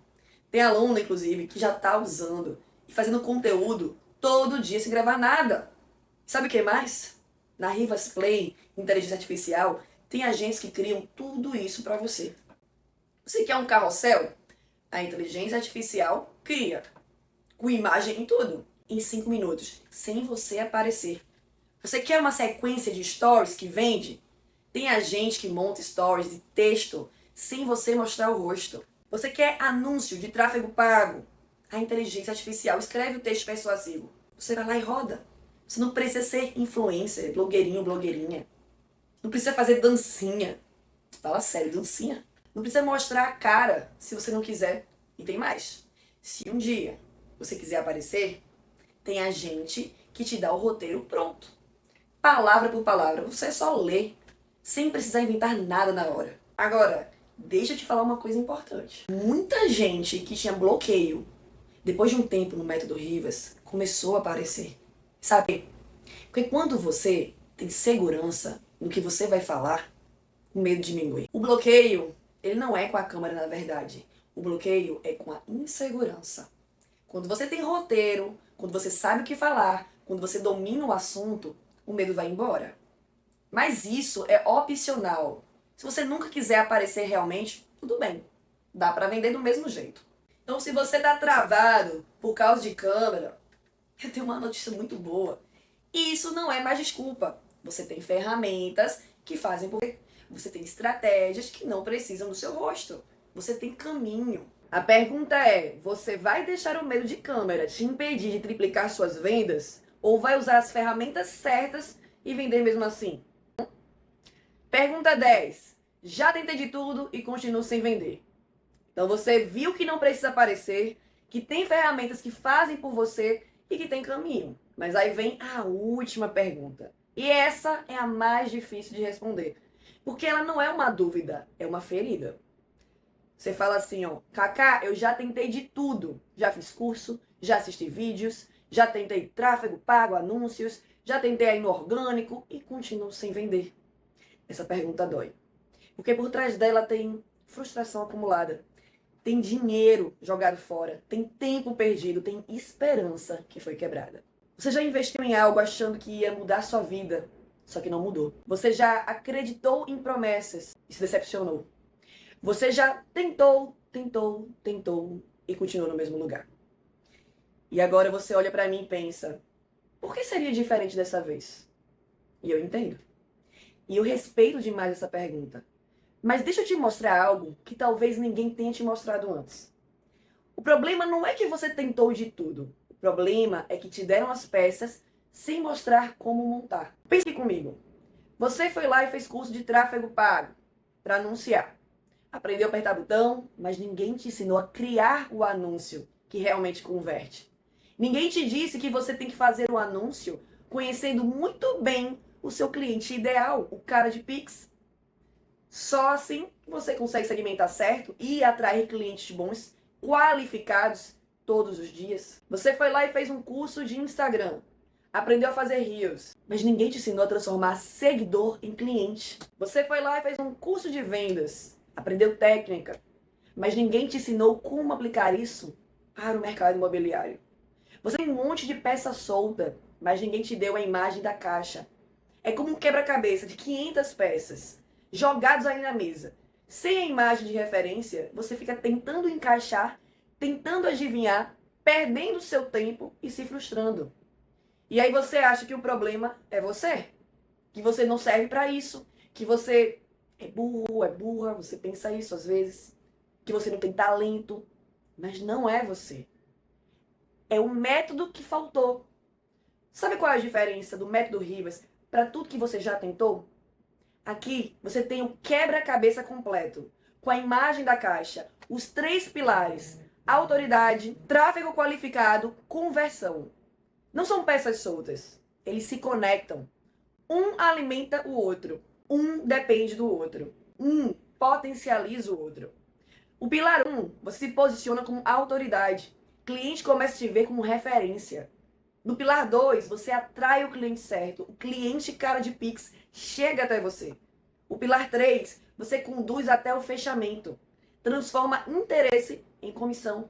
Tem aluno, inclusive, que já está usando e fazendo conteúdo todo dia sem gravar nada. Sabe o que mais? Na Rivas Play, inteligência artificial, tem agentes que criam tudo isso para você. Você quer um carrossel? A inteligência artificial cria, com imagem em tudo, em 5 minutos, sem você aparecer. Você quer uma sequência de stories que vende? Tem agente que monta stories de texto sem você mostrar o rosto. Você quer anúncio de tráfego pago? A inteligência artificial escreve o texto persuasivo. Você vai lá e roda. Você não precisa ser influencer, blogueirinho, blogueirinha. Não precisa fazer dancinha. Fala sério, dancinha. Não precisa mostrar a cara se você não quiser. E tem mais. Se um dia você quiser aparecer, tem agente que te dá o roteiro pronto. Palavra por palavra. Você só lê, sem precisar inventar nada na hora. Agora, deixa eu te falar uma coisa importante. Muita gente que tinha bloqueio, depois de um tempo no método Rivas, começou a aparecer. Sabe? Porque quando você tem segurança no que você vai falar, o medo diminui. O bloqueio, ele não é com a câmera, na verdade. O bloqueio é com a insegurança. Quando você tem roteiro, quando você sabe o que falar, quando você domina o assunto, o medo vai embora. Mas isso é opcional. Se você nunca quiser aparecer realmente, tudo bem. Dá pra vender do mesmo jeito. Então, se você tá travado por causa de câmera, eu tenho uma notícia muito boa. E isso não é mais desculpa. Você tem ferramentas que fazem por você. Você tem estratégias que não precisam do seu rosto. Você tem caminho. A pergunta é: você vai deixar o medo de câmera te impedir de triplicar suas vendas? Ou vai usar as ferramentas certas e vender mesmo assim? Pergunta 10. Já tentei de tudo e continuo sem vender. Então você viu que não precisa aparecer, que tem ferramentas que fazem por você e que tem caminho. Mas aí vem a última pergunta. E essa é a mais difícil de responder. Porque ela não é uma dúvida, é uma ferida. Você fala assim, ó, Cacá, eu já tentei de tudo. Já fiz curso, já assisti vídeos, já tentei tráfego pago, anúncios, já tentei aí no orgânico e continuo sem vender. Essa pergunta dói. Porque por trás dela tem frustração acumulada, tem dinheiro jogado fora, tem tempo perdido, tem esperança que foi quebrada. Você já investiu em algo achando que ia mudar sua vida, só que não mudou. Você já acreditou em promessas e se decepcionou. Você já tentou e continuou no mesmo lugar. E agora você olha pra mim e pensa, por que seria diferente dessa vez? E eu entendo. E eu respeito demais essa pergunta. Mas deixa eu te mostrar algo que talvez ninguém tenha te mostrado antes. O problema não é que você tentou de tudo. O problema é que te deram as peças sem mostrar como montar. Pense comigo. Você foi lá e fez curso de tráfego pago para anunciar. Aprendeu a apertar botão, mas ninguém te ensinou a criar o anúncio que realmente converte. Ninguém te disse que você tem que fazer o anúncio conhecendo muito bem o seu cliente ideal, o cara de Pix. Só assim você consegue segmentar certo e atrair clientes bons, qualificados todos os dias. Você foi lá e fez um curso de Instagram. Aprendeu a fazer reels, mas ninguém te ensinou a transformar seguidor em cliente. Você foi lá e fez um curso de vendas. Aprendeu técnica, mas ninguém te ensinou como aplicar isso para o mercado imobiliário. Você tem um monte de peça solta, mas ninguém te deu a imagem da caixa. É como um quebra-cabeça de 500 peças, jogados aí na mesa. Sem a imagem de referência, você fica tentando encaixar, tentando adivinhar, perdendo seu tempo e se frustrando. E aí você acha que o problema é você, que você não serve para isso, que você é burro, é burra, você pensa isso às vezes, que você não tem talento, mas não é você. É o método que faltou. Sabe qual é a diferença do método Rivas para tudo que você já tentou? Aqui você tem o quebra-cabeça completo, com a imagem da caixa, os 3 pilares: autoridade, tráfego qualificado, conversão. Não são peças soltas, eles se conectam. Um alimenta o outro, um depende do outro, um potencializa o outro. O pilar 1, você se posiciona como autoridade. O cliente começa a te ver como referência. No pilar 2, você atrai o cliente certo. O cliente cara de Pix chega até você. O pilar 3, você conduz até o fechamento. Transforma interesse em comissão.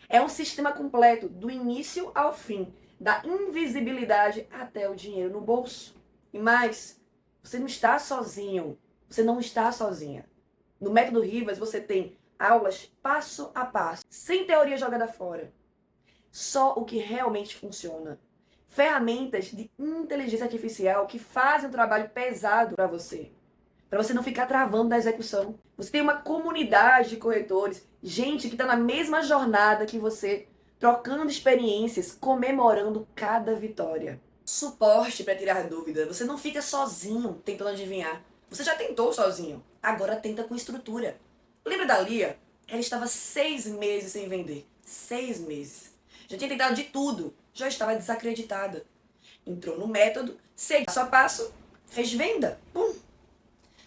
É um sistema completo, do início ao fim. Da invisibilidade até o dinheiro no bolso. E mais, você não está sozinho. Você não está sozinha. No método Rivas, você tem aulas passo a passo, sem teoria jogada fora. Só o que realmente funciona. Ferramentas de inteligência artificial que fazem um trabalho pesado para você não ficar travando na execução. Você tem uma comunidade de corretores, gente que está na mesma jornada que você, trocando experiências, comemorando cada vitória. Suporte para tirar dúvida. Você não fica sozinho tentando adivinhar. Você já tentou sozinho, agora tenta com estrutura. Lembra da Lia? Ela estava 6 meses sem vender. 6 meses. Já tinha tentado de tudo. Já estava desacreditada. Entrou no método, seguiu passo a passo, fez venda. Pum!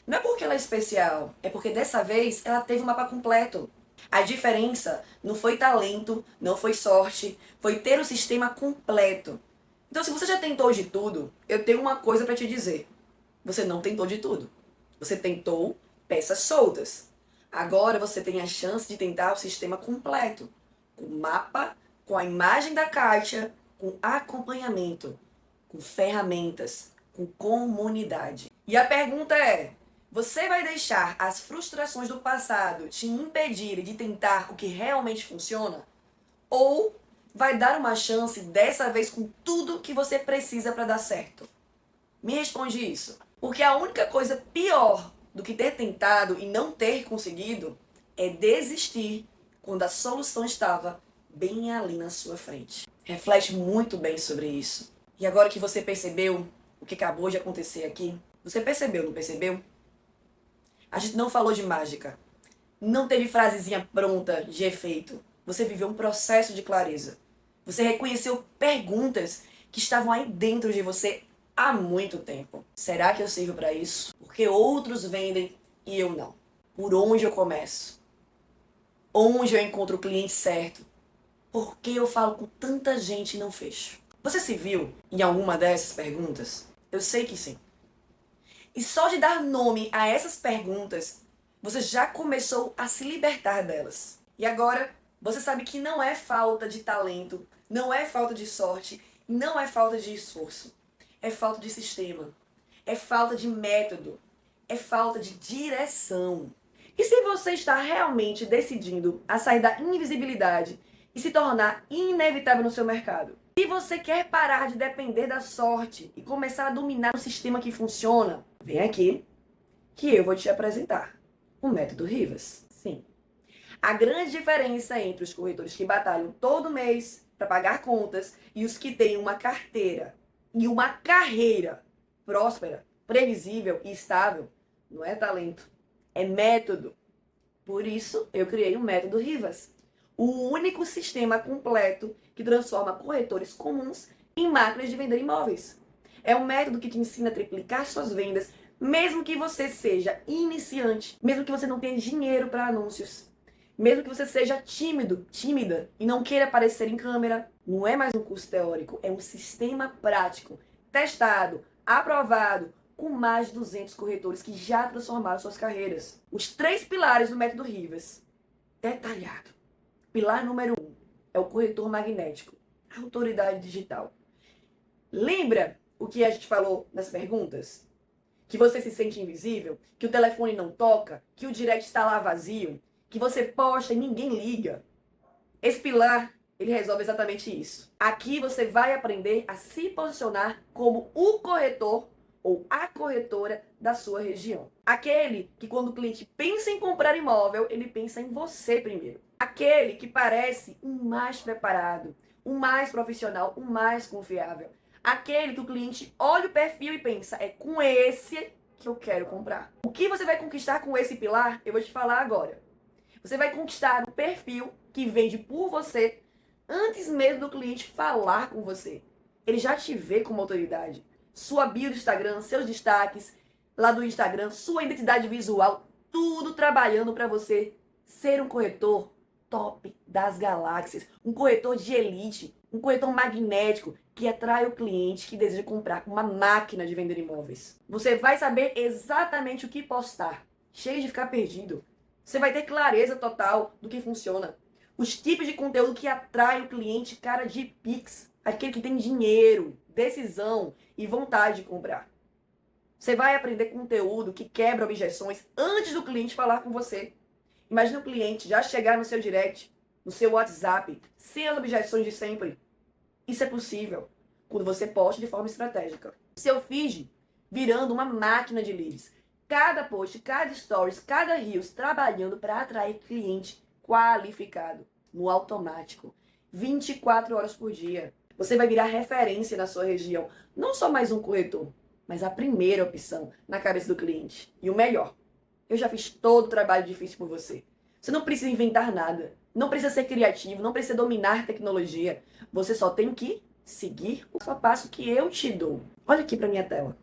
Não é porque ela é especial, é porque dessa vez ela teve o mapa completo. A diferença não foi talento, não foi sorte, foi ter o sistema completo. Então, se você já tentou de tudo, eu tenho uma coisa para te dizer. Você não tentou de tudo. Você tentou peças soltas. Agora você tem a chance de tentar o sistema completo. Com mapa, com a imagem da caixa, com acompanhamento, com ferramentas, com comunidade. E a pergunta é, você vai deixar as frustrações do passado te impedirem de tentar o que realmente funciona? Ou vai dar uma chance dessa vez com tudo que você precisa para dar certo? Me responde isso. Porque a única coisa pior do que ter tentado e não ter conseguido é desistir quando a solução estava bem ali na sua frente. Reflete muito bem sobre isso. E agora que você percebeu o que acabou de acontecer aqui, você percebeu, não percebeu? A gente não falou de mágica. Não teve frasezinha pronta de efeito. Você viveu um processo de clareza. Você reconheceu perguntas que estavam aí dentro de você há muito tempo. Será que eu sirvo para isso? Porque outros vendem e eu não. Por onde eu começo? Onde eu encontro o cliente certo? Por que eu falo com tanta gente e não fecho? Você se viu em alguma dessas perguntas? Eu sei que sim. E só de dar nome a essas perguntas, você já começou a se libertar delas. E agora, você sabe que não é falta de talento, não é falta de sorte, não é falta de esforço. É falta de sistema, é falta de método, é falta de direção. E se você está realmente decidindo a sair da invisibilidade e se tornar inevitável no seu mercado? Se você quer parar de depender da sorte e começar a dominar um sistema que funciona, vem aqui que eu vou te apresentar o método Rivas. Sim. A grande diferença entre os corretores que batalham todo mês para pagar contas e os que têm uma carteira e uma carreira próspera, previsível e estável não é talento, é método. Por isso, eu criei o método Rivas, o único sistema completo que transforma corretores comuns em máquinas de vender imóveis. É um método que te ensina a triplicar suas vendas, mesmo que você seja iniciante, mesmo que você não tenha dinheiro para anúncios, mesmo que você seja tímido, tímida e não queira aparecer em câmera. Não é mais um curso teórico, é um sistema prático, testado, aprovado, com mais de 200 corretores que já transformaram suas carreiras. Os 3 pilares do método Rivas. Detalhado. Pilar número 1 é o corretor magnético, a autoridade digital. Lembra o que a gente falou nas perguntas? Que você se sente invisível, que o telefone não toca, que o direct está lá vazio, que você posta e ninguém liga. Esse pilar, ele resolve exatamente isso. Aqui você vai aprender a se posicionar como o corretor ou a corretora da sua região. Aquele que quando o cliente pensa em comprar imóvel, ele pensa em você primeiro. Aquele que parece o mais preparado, o mais profissional, o mais confiável. Aquele que o cliente olha o perfil e pensa, é com esse que eu quero comprar. O que você vai conquistar com esse pilar, eu vou te falar agora. Você vai conquistar o perfil que vende por você antes mesmo do cliente falar com você. Ele já te vê como autoridade. Sua bio do Instagram, seus destaques lá do Instagram, sua identidade visual, tudo trabalhando para você ser um corretor top das galáxias, um corretor de elite, um corretor magnético que atrai o cliente que deseja comprar uma máquina de vender imóveis. Você vai saber exatamente o que postar, cheio de ficar perdido. Você vai ter clareza total do que funciona. Os tipos de conteúdo que atrai o cliente cara de Pix, aquele que tem dinheiro, decisão e vontade de comprar. Você vai aprender conteúdo que quebra objeções antes do cliente falar com você. Imagina o cliente já chegar no seu direct, no seu WhatsApp, sem as objeções de sempre. Isso é possível quando você posta de forma estratégica. Seu feed virando uma máquina de leads. Cada post, cada stories, cada reels trabalhando para atrair cliente qualificado, no automático, 24 horas por dia. Você vai virar referência na sua região, não só mais um corretor, mas a primeira opção na cabeça do cliente. E o melhor, eu já fiz todo o trabalho difícil por você. Você não precisa inventar nada, não precisa ser criativo, não precisa dominar tecnologia. Você só tem que seguir o passo a passo que eu te dou. Olha aqui para minha tela,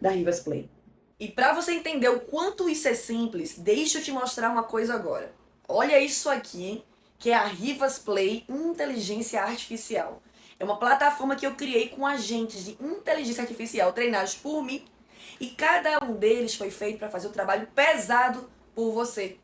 da Rivas Play. E para você entender o quanto isso é simples, deixa eu te mostrar uma coisa agora. Olha isso aqui, que é a Rivas Play Inteligência Artificial. É uma plataforma que eu criei com agentes de inteligência artificial treinados por mim e cada um deles foi feito para fazer o trabalho pesado por você.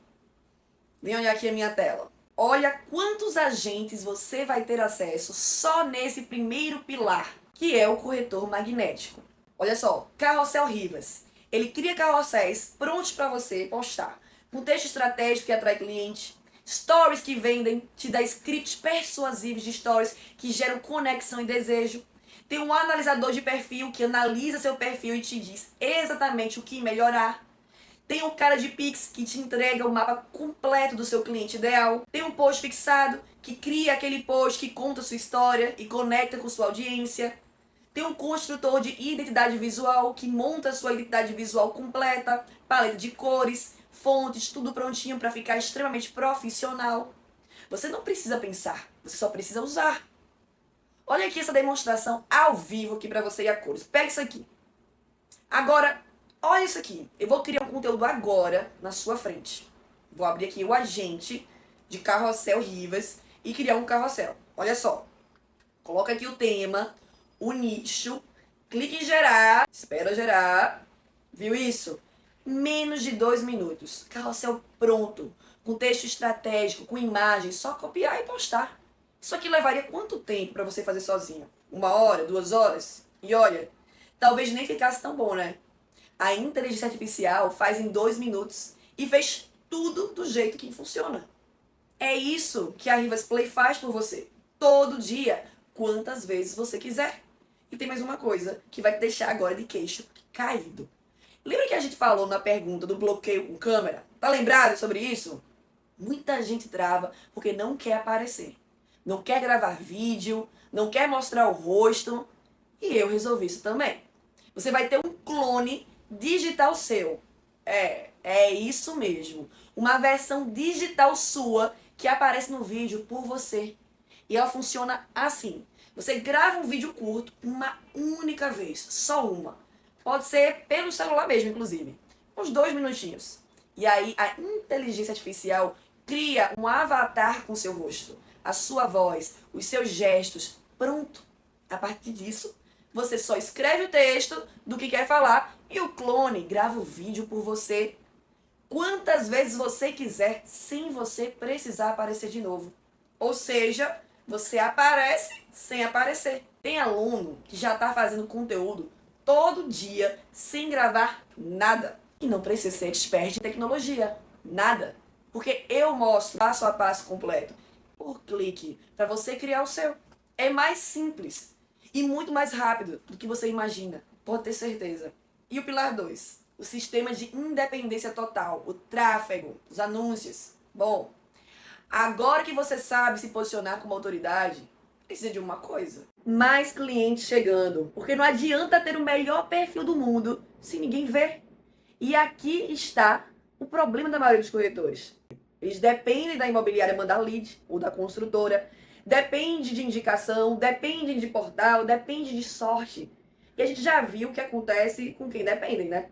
Vem olhar aqui a minha tela. Olha quantos agentes você vai ter acesso só nesse primeiro pilar, que é o corretor magnético. Olha só, Carrossel Rivas. Ele cria carrosséis prontos para você postar, com texto estratégico que atrai cliente, stories que vendem, te dá scripts persuasivos de stories que geram conexão e desejo. Tem um analisador de perfil que analisa seu perfil e te diz exatamente o que melhorar. Tem o cara de Pix que te entrega o mapa completo do seu cliente ideal. Tem um post fixado que cria aquele post que conta a sua história e conecta com sua audiência. Tem um construtor de identidade visual que monta a sua identidade visual completa, paleta de cores, fontes, tudo prontinho para ficar extremamente profissional. Você não precisa pensar, você só precisa usar. Olha aqui essa demonstração ao vivo aqui para você e a cores. Pega isso aqui. Agora, olha isso aqui. Eu vou criar um conteúdo agora na sua frente. Vou abrir aqui o agente de carrossel Rivas e criar um carrossel. Olha só. Coloca aqui o tema, o nicho, clique em gerar, espera gerar. Viu isso? Menos de 2 minutos. Carrossel pronto, com texto estratégico, com imagem, só copiar e postar. Isso aqui levaria quanto tempo para você fazer sozinho? 1 hora, 2 horas? E olha, talvez nem ficasse tão bom, né? A inteligência artificial faz em 2 minutos e fez tudo do jeito que funciona. É isso que a Rivas Play faz por você. Todo dia, quantas vezes você quiser. E tem mais uma coisa que vai te deixar agora de queixo caído. Lembra que a gente falou na pergunta do bloqueio com câmera? Tá lembrado sobre isso? Muita gente trava porque não quer aparecer. Não quer gravar vídeo, não quer mostrar o rosto. E eu resolvi isso também. Você vai ter um clone digital seu. É isso mesmo. Uma versão digital sua que aparece no vídeo por você. E ela funciona assim. Você grava um vídeo curto uma única vez, só uma. Pode ser pelo celular mesmo, inclusive. Uns 2 minutinhos. E aí a inteligência artificial cria um avatar com seu rosto, a sua voz, os seus gestos. Pronto. A partir disso, você só escreve o texto do que quer falar e o clone grava o vídeo por você quantas vezes você quiser, sem você precisar aparecer de novo. Ou seja, você aparece sem aparecer. Tem aluno que já está fazendo conteúdo todo dia sem gravar nada. E não precisa ser expert em tecnologia. Nada. Porque eu mostro passo a passo completo por clique para você criar o seu. É mais simples e muito mais rápido do que você imagina. Pode ter certeza. E o pilar 2, o sistema de independência total, o tráfego, os anúncios. Bom, agora que você sabe se posicionar como autoridade, precisa de uma coisa: mais clientes chegando. Porque não adianta ter o melhor perfil do mundo se ninguém vê. E aqui está o problema da maioria dos corretores. Eles dependem da imobiliária mandar lead, ou da construtora, depende de indicação, depende de portal, depende de sorte. E a gente já viu o que acontece com quem dependem, né?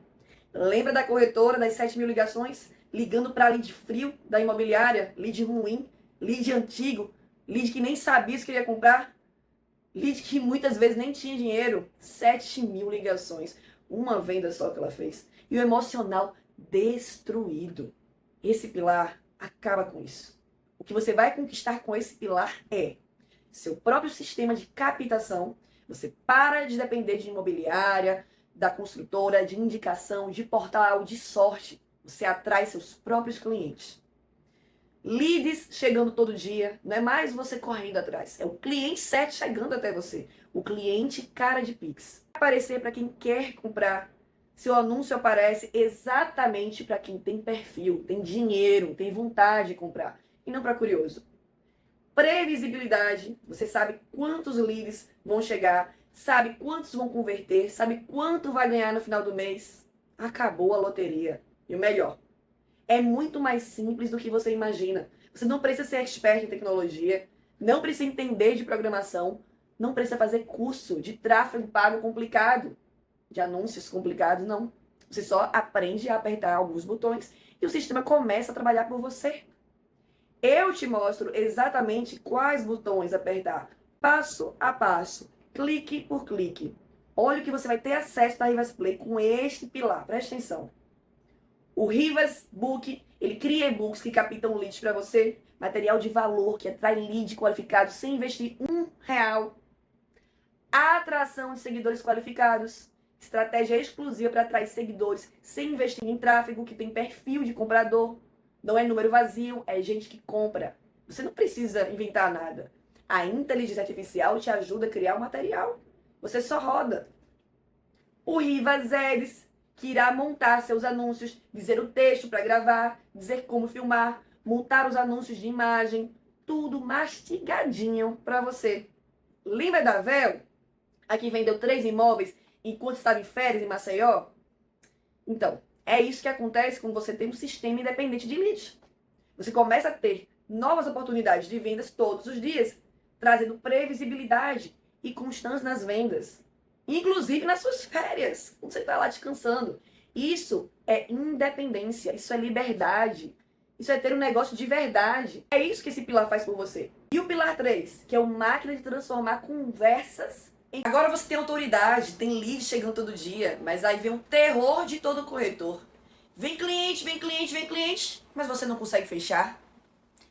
Lembra da corretora das 7.000 ligações? Ligando para lead frio da imobiliária, lead ruim, lead antigo, lead que nem sabia se queria comprar, lead que muitas vezes nem tinha dinheiro. 7.000 ligações, uma venda só que ela fez. E o emocional destruído. Esse pilar acaba com isso. O que você vai conquistar com esse pilar é seu próprio sistema de captação. Você para de depender de imobiliária, da construtora, de indicação, de portal, de sorte. Você atrai seus próprios clientes. Leads chegando todo dia, não é mais você correndo atrás. É o cliente certo chegando até você. O cliente cara de Pix. Aparecer para quem quer comprar. Seu anúncio aparece exatamente para quem tem perfil, tem dinheiro, tem vontade de comprar. E não para curioso. Previsibilidade. Você sabe quantos leads vão chegar, sabe quantos vão converter, sabe quanto vai ganhar no final do mês. Acabou a loteria. E o melhor, é muito mais simples do que você imagina. Você não precisa ser expert em tecnologia, não precisa entender de programação, não precisa fazer curso de tráfego pago complicado, de anúncios complicados, não. Você só aprende a apertar alguns botões e o sistema começa a trabalhar por você. Eu te mostro exatamente quais botões apertar, passo a passo, clique por clique. Olha o que você vai ter acesso da Rivas Play com este pilar, presta atenção. O Rivas Book, ele cria e-books que captam leads para você, material de valor que atrai lead qualificado sem investir R$1. Atração de seguidores qualificados, estratégia exclusiva para atrair seguidores sem investir em tráfego, que tem perfil de comprador. Não é número vazio, é gente que compra. Você não precisa inventar nada. A inteligência artificial te ajuda a criar o material. Você só roda. O Rivas Ads, que irá montar seus anúncios, dizer o texto para gravar, dizer como filmar, montar os anúncios de imagem, tudo mastigadinho para você. Lembra da Vel? A que vendeu 3 imóveis enquanto estava em férias em Maceió? Então, é isso que acontece quando você tem um sistema independente de leads. Você começa a ter novas oportunidades de vendas todos os dias, trazendo previsibilidade e constância nas vendas. Inclusive nas suas férias, quando você está lá descansando. Isso é independência, isso é liberdade, isso é ter um negócio de verdade. É isso que esse pilar faz por você. E o pilar 3, que é uma máquina de transformar conversas em... Agora você tem autoridade, tem lead chegando todo dia, mas aí vem o terror de todo corretor. Vem cliente, vem cliente, vem cliente, mas você não consegue fechar.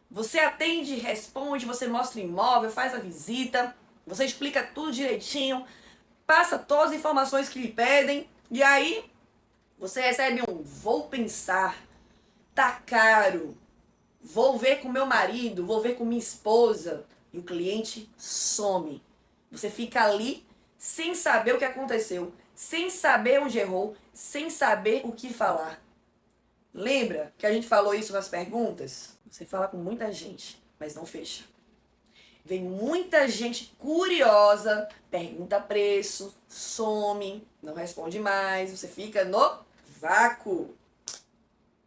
Você atende, responde, você mostra o imóvel, faz a visita, você explica tudo direitinho, passa todas as informações que lhe pedem, e aí você recebe um vou pensar, tá caro, vou ver com meu marido, vou ver com minha esposa, e o cliente some. Você fica ali sem saber o que aconteceu, sem saber onde errou, sem saber o que falar. Lembra que a gente falou isso nas perguntas? Você fala com muita gente, mas não fecha. Vem muita gente curiosa, pergunta preço, some, não responde mais, você fica no vácuo.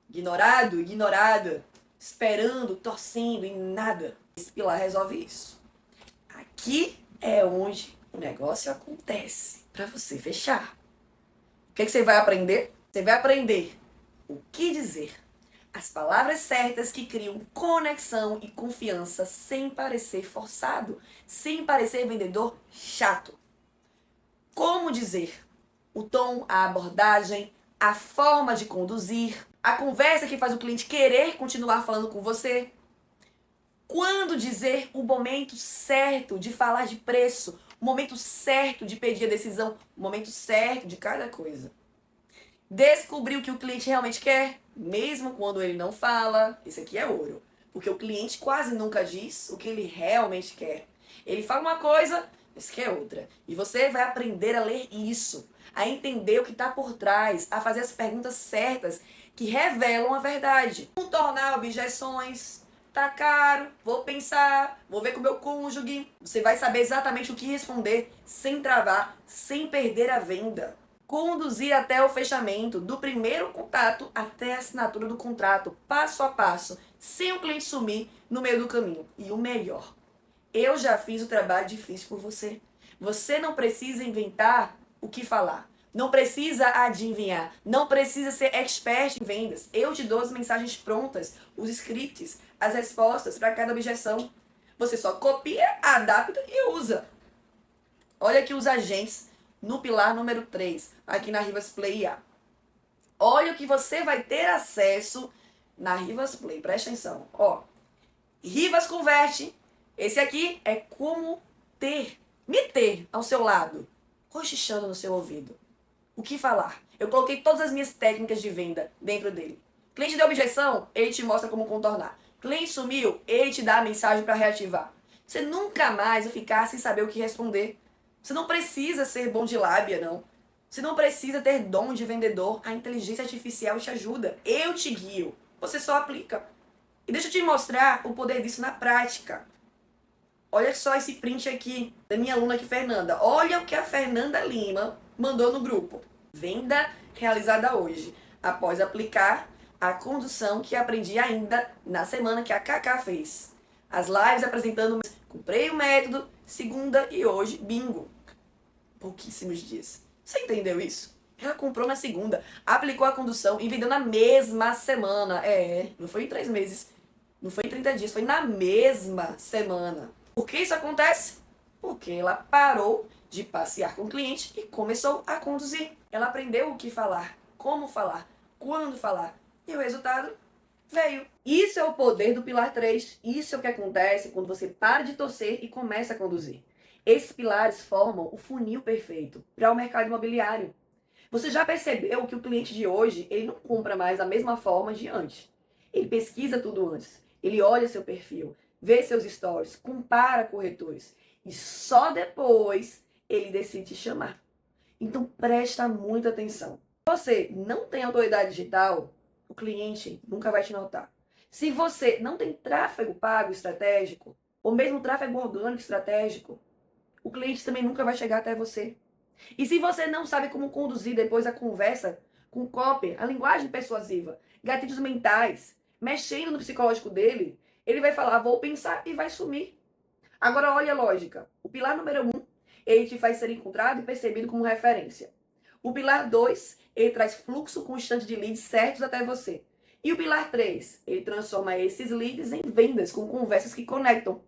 Ignorado, ignorada, esperando, torcendo e nada. Esse pilar resolve isso. Aqui é onde o negócio acontece para você fechar. O que você vai aprender? Você vai aprender o que dizer. As palavras certas que criam conexão e confiança sem parecer forçado, sem parecer vendedor chato. Como dizer? O tom, a abordagem, a forma de conduzir, a conversa que faz o cliente querer continuar falando com você. Quando dizer o momento certo de falar de preço, o momento certo de pedir a decisão, o momento certo de cada coisa. Descobrir o que o cliente realmente quer, mesmo quando ele não fala. Isso aqui é ouro. Porque o cliente quase nunca diz o que ele realmente quer. Ele fala uma coisa, mas quer outra. E você vai aprender a ler isso, a entender o que está por trás, a fazer as perguntas certas que revelam a verdade. Contornar objeções. Tá caro, vou pensar, vou ver com o meu cônjuge. Você vai saber exatamente o que responder sem travar, sem perder a venda. Conduzir até o fechamento, do primeiro contato até a assinatura do contrato, passo a passo, sem o cliente sumir no meio do caminho. E o melhor, eu já fiz o trabalho difícil por você. Você não precisa inventar o que falar. Não precisa adivinhar. Não precisa ser expert em vendas. Eu te dou as mensagens prontas, os scripts, as respostas para cada objeção. Você só copia, adapta e usa. Olha aqui os agentes no pilar número 3, aqui na Rivas Play IA. Olha o que você vai ter acesso na Rivas Play. Presta atenção. Ó, Rivas Converte. Esse aqui é como me ter ao seu lado, cochichando no seu ouvido. O que falar? Eu coloquei todas as minhas técnicas de venda dentro dele. Cliente deu objeção, ele te mostra como contornar. Cliente sumiu, ele te dá a mensagem para reativar. Você nunca mais vai ficar sem saber o que responder. Você não precisa ser bom de lábia, não. Você não precisa ter dom de vendedor. A inteligência artificial te ajuda. Eu te guio. Você só aplica. E deixa eu te mostrar o poder disso na prática. Olha só esse print aqui da minha aluna aqui, Fernanda. Olha o que a Fernanda Lima mandou no grupo. Venda realizada hoje, após aplicar a condução que aprendi ainda na semana que a Cacá fez. As lives apresentando, comprei o método, segunda e hoje, bingo. Pouquíssimos dias. Você entendeu isso? Ela comprou na segunda, aplicou a condução e vendeu na mesma semana. Não foi em 3 meses, não foi em 30 dias, foi na mesma semana. Por que isso acontece? Porque ela parou de passear com o cliente e começou a conduzir. Ela aprendeu o que falar, como falar, quando falar. E o resultado veio. Isso é o poder do pilar 3. Isso é o que acontece quando você para de torcer e começa a conduzir. Esses pilares formam o funil perfeito para o mercado imobiliário. Você já percebeu que o cliente de hoje, ele não compra mais da mesma forma de antes. Ele pesquisa tudo antes. Ele olha seu perfil, vê seus stories, compara corretores. E só depois ele decide te chamar. Então presta muita atenção. você não tem autoridade digital, o cliente nunca vai te notar. Se você não tem tráfego pago estratégico, ou mesmo tráfego orgânico estratégico, o cliente também nunca vai chegar até você. E se você não sabe como conduzir depois a conversa com copy, a linguagem persuasiva, gatilhos mentais, mexendo no psicológico dele, ele vai falar, vou pensar e vai sumir. Agora olha a lógica. O pilar número 1, ele te faz ser encontrado e percebido como referência. O pilar 2, ele traz fluxo constante de leads certos até você. E o pilar 3, ele transforma esses leads em vendas com conversas que conectam.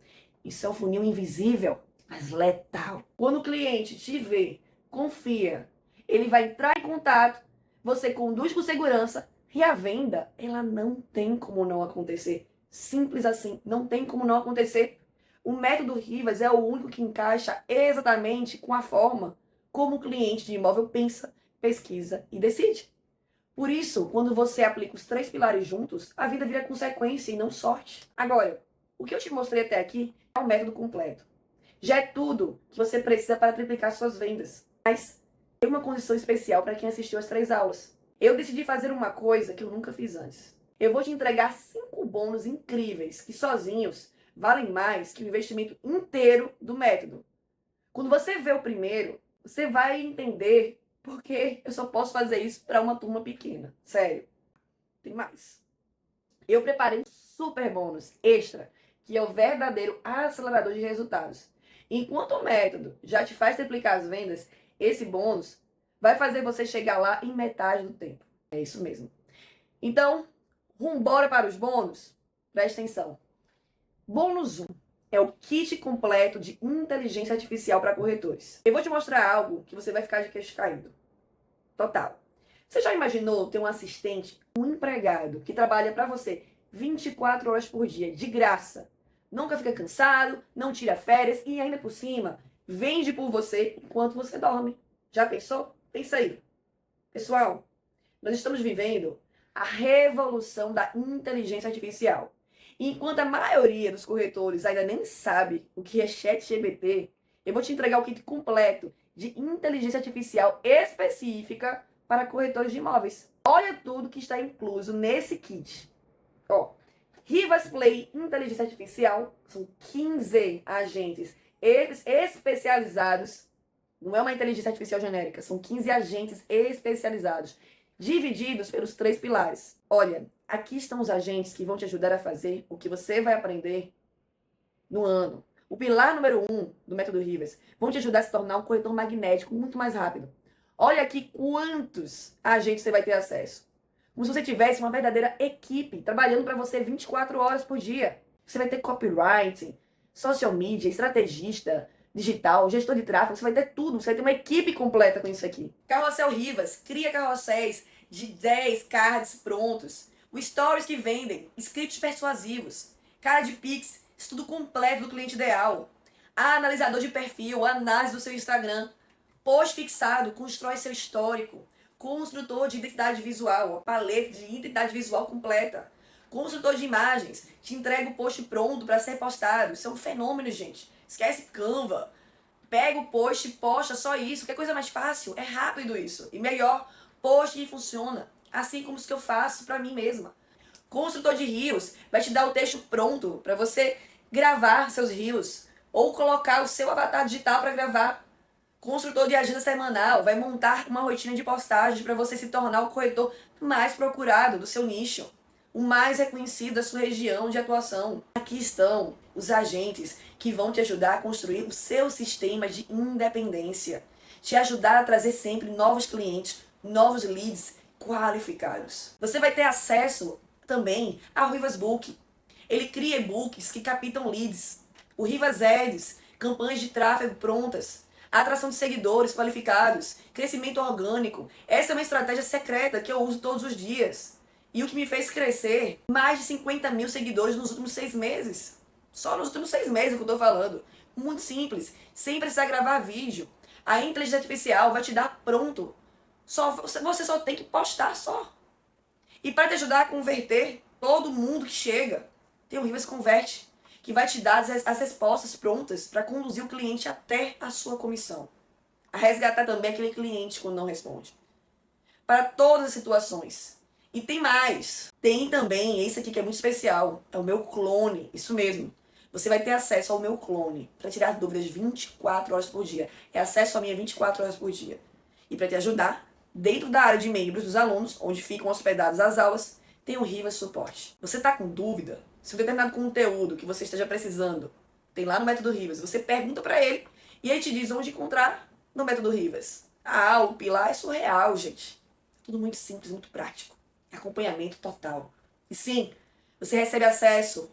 Isso é um funil invisível, mas letal. Quando o cliente te vê, confia, ele vai entrar em contato, você conduz com segurança e a venda, ela não tem como não acontecer. Simples assim, não tem como não acontecer. O método Rivas é o único que encaixa exatamente com a forma como o cliente de imóvel pensa, pesquisa e decide. Por isso, quando você aplica os 3 pilares juntos, a vida vira consequência e não sorte. Agora, o que eu te mostrei até aqui é o método completo. Já é tudo que você precisa para triplicar suas vendas. Mas tem uma condição especial para quem assistiu as 3 aulas. Eu decidi fazer uma coisa que eu nunca fiz antes. Eu vou te entregar 5 bônus incríveis que sozinhos valem mais que o investimento inteiro do método. Quando você vê o primeiro, você vai entender por que eu só posso fazer isso para uma turma pequena. Sério. Tem mais. Eu preparei um super bônus extra, que é o verdadeiro acelerador de resultados. Enquanto o método já te faz triplicar as vendas, esse bônus vai fazer você chegar lá em metade do tempo. É isso mesmo. Então, rumbora para os bônus? Presta atenção. Bônus 1 é o kit completo de inteligência artificial para corretores. Eu vou te mostrar algo que você vai ficar de queixo caído. Total. Você já imaginou ter um assistente, um empregado que trabalha para você 24 horas por dia, de graça? Nunca fica cansado, não tira férias e ainda por cima, vende por você enquanto você dorme. Já pensou? Pensa aí. Pessoal, nós estamos vivendo a revolução da inteligência artificial. E enquanto a maioria dos corretores ainda nem sabe o que é ChatGPT, eu vou te entregar o kit completo de inteligência artificial específica para corretores de imóveis. Olha tudo que está incluso nesse kit. Ó, Rivas Play Inteligência Artificial, são 15 agentes especializados. Não é uma inteligência artificial genérica, são 15 agentes especializados, divididos pelos 3 pilares. Olha, aqui estão os agentes que vão te ajudar a fazer o que você vai aprender no ano. O pilar número 1 do método Rivas vão te ajudar a se tornar um corretor magnético muito mais rápido. Olha aqui quantos agentes você vai ter acesso. Como se você tivesse uma verdadeira equipe trabalhando para você 24 horas por dia. Você vai ter copywriting, social media, estrategista, digital, gestor de tráfego, você vai ter tudo, você vai ter uma equipe completa com isso aqui. Carrossel Rivas, cria carrosséis de 10 cards prontos, o stories que vendem, scripts persuasivos, cara de Pix, estudo completo do cliente ideal, analisador de perfil, análise do seu Instagram, post fixado, constrói seu histórico, construtor de identidade visual, paleta de identidade visual completa, construtor de imagens, te entrega o post pronto para ser postado. Isso é um fenômeno, gente. Esquece Canva. Pega o post e posta só isso. Que coisa mais fácil. É rápido isso. E melhor, post que funciona. Assim como os que eu faço para mim mesma. Construtor de reels vai te dar o texto pronto para você gravar seus reels. Ou colocar o seu avatar digital para gravar. Construtor de agenda semanal vai montar uma rotina de postagens para você se tornar o corretor mais procurado do seu nicho. O mais reconhecido da sua região de atuação. Aqui estão os agentes que vão te ajudar a construir o seu sistema de independência. Te ajudar a trazer sempre novos clientes, novos leads qualificados. Você vai ter acesso também ao Rivas Book. Ele cria e-books que captam leads. O Rivas Ads, campanhas de tráfego prontas. Atração de seguidores qualificados. Crescimento orgânico. Essa é uma estratégia secreta que eu uso todos os dias. E o que me fez crescer mais de 50 mil seguidores nos últimos 6 meses. Só nos últimos 6 meses que eu tô falando. Muito simples. Sem precisar gravar vídeo. A inteligência artificial vai te dar pronto. Você só tem que postar só. E para te ajudar a converter todo mundo que chega, tem o Rivas Converte, que vai te dar as respostas prontas para conduzir o cliente até a sua comissão. A resgatar também aquele cliente quando não responde. para todas as situações. E tem mais. Tem também esse aqui que é muito especial. É o meu clone. Isso mesmo. Você vai ter acesso ao meu clone para tirar dúvidas 24 horas por dia. É acesso a minha 24 horas por dia. E para te ajudar, dentro da área de membros dos alunos, onde ficam hospedadas as aulas, tem o Rivas Suporte. Você está com dúvida? Se um determinado conteúdo que você esteja precisando tem lá no Método Rivas, você pergunta para ele e ele te diz onde encontrar no Método Rivas. Ah, o pilar é surreal, gente. Tudo muito simples, muito prático. Acompanhamento total. E sim, você recebe acesso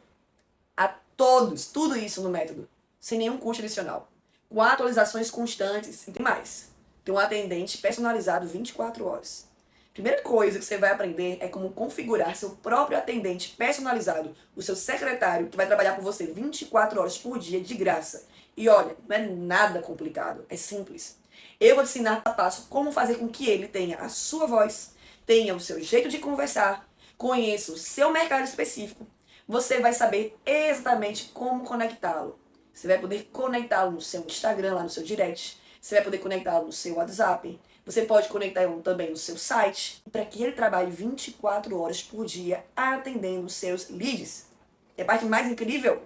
a todos, tudo isso no método, sem nenhum custo adicional. Com atualizações constantes e tem mais. Tem um atendente personalizado 24 horas. Primeira coisa que você vai aprender é como configurar seu próprio atendente personalizado, o seu secretário que vai trabalhar com você 24 horas por dia de graça. E olha, não é nada complicado, é simples. Eu vou te ensinar passo a passo como fazer com que ele tenha a sua voz, tenha o seu jeito de conversar, conheça o seu mercado específico. Você vai saber exatamente como conectá-lo. Você vai poder conectá-lo no seu Instagram, lá no seu direct. Você vai poder conectá-lo no seu WhatsApp. Você pode conectá-lo também no seu site, para que ele trabalhe 24 horas por dia atendendo os seus leads. E a parte mais incrível,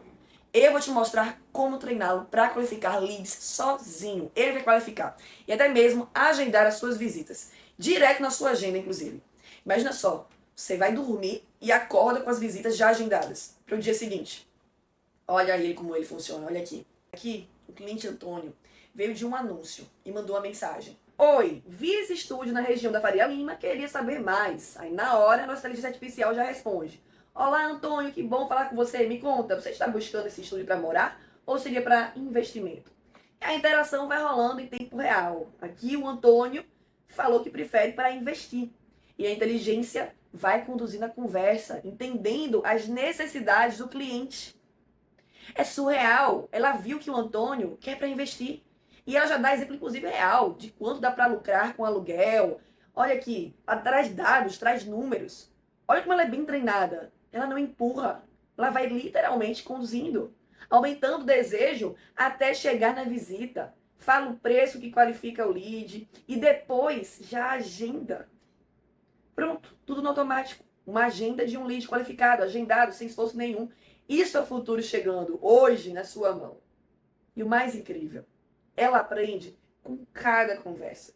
eu vou te mostrar como treiná-lo para qualificar leads sozinho. Ele vai qualificar. E até mesmo agendar as suas visitas. Direto na sua agenda, inclusive. Imagina só, você vai dormir e acorda com as visitas já agendadas para o dia seguinte. Olha aí como ele funciona, olha aqui. Aqui, o cliente Antônio veio de um anúncio e mandou uma mensagem. Oi, vi esse estúdio na região da Faria Lima, queria saber mais. Aí na hora, a nossa inteligência artificial já responde. Olá, Antônio, que bom falar com você. Me conta, você está buscando esse estúdio para morar ou seria para investimento? E a interação vai rolando em tempo real. Aqui o Antônio falou que prefere para investir. E a inteligência vai conduzindo a conversa, entendendo as necessidades do cliente. É surreal. Ela viu que o Antônio quer para investir. E ela já dá exemplo, inclusive, real, de quanto dá para lucrar com aluguel. Olha aqui, ela traz dados, traz números. Olha como ela é bem treinada. Ela não empurra. Ela vai literalmente conduzindo, aumentando o desejo até chegar na visita. Fala o preço que qualifica o lead e depois já agenda. Pronto, tudo no automático. Uma agenda de um lead qualificado, agendado, sem esforço nenhum. Isso é o futuro chegando hoje na sua mão. E o mais incrível, ela aprende com cada conversa.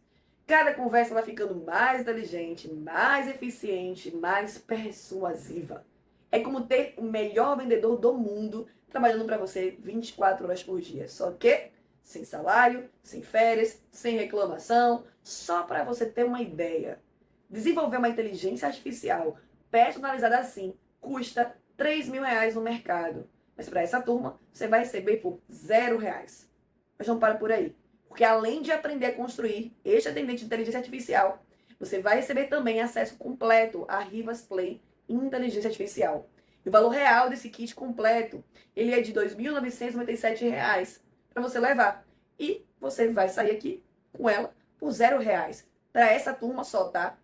Cada conversa vai ficando mais inteligente, mais eficiente, mais persuasiva. É como ter o melhor vendedor do mundo trabalhando para você 24 horas por dia. Só que sem salário, sem férias, sem reclamação, só para você ter uma ideia. Desenvolver uma inteligência artificial personalizada assim custa R$3.000 no mercado. Mas para essa turma, você vai receber por R$0. Mas não para por aí. Porque além de aprender a construir este atendente de inteligência artificial, você vai receber também acesso completo à Rivas Play Inteligência Artificial. E o valor real desse kit completo, ele é de R$ 2.997 para você levar. E você vai sair aqui com ela por R$0. Para essa turma só, tá?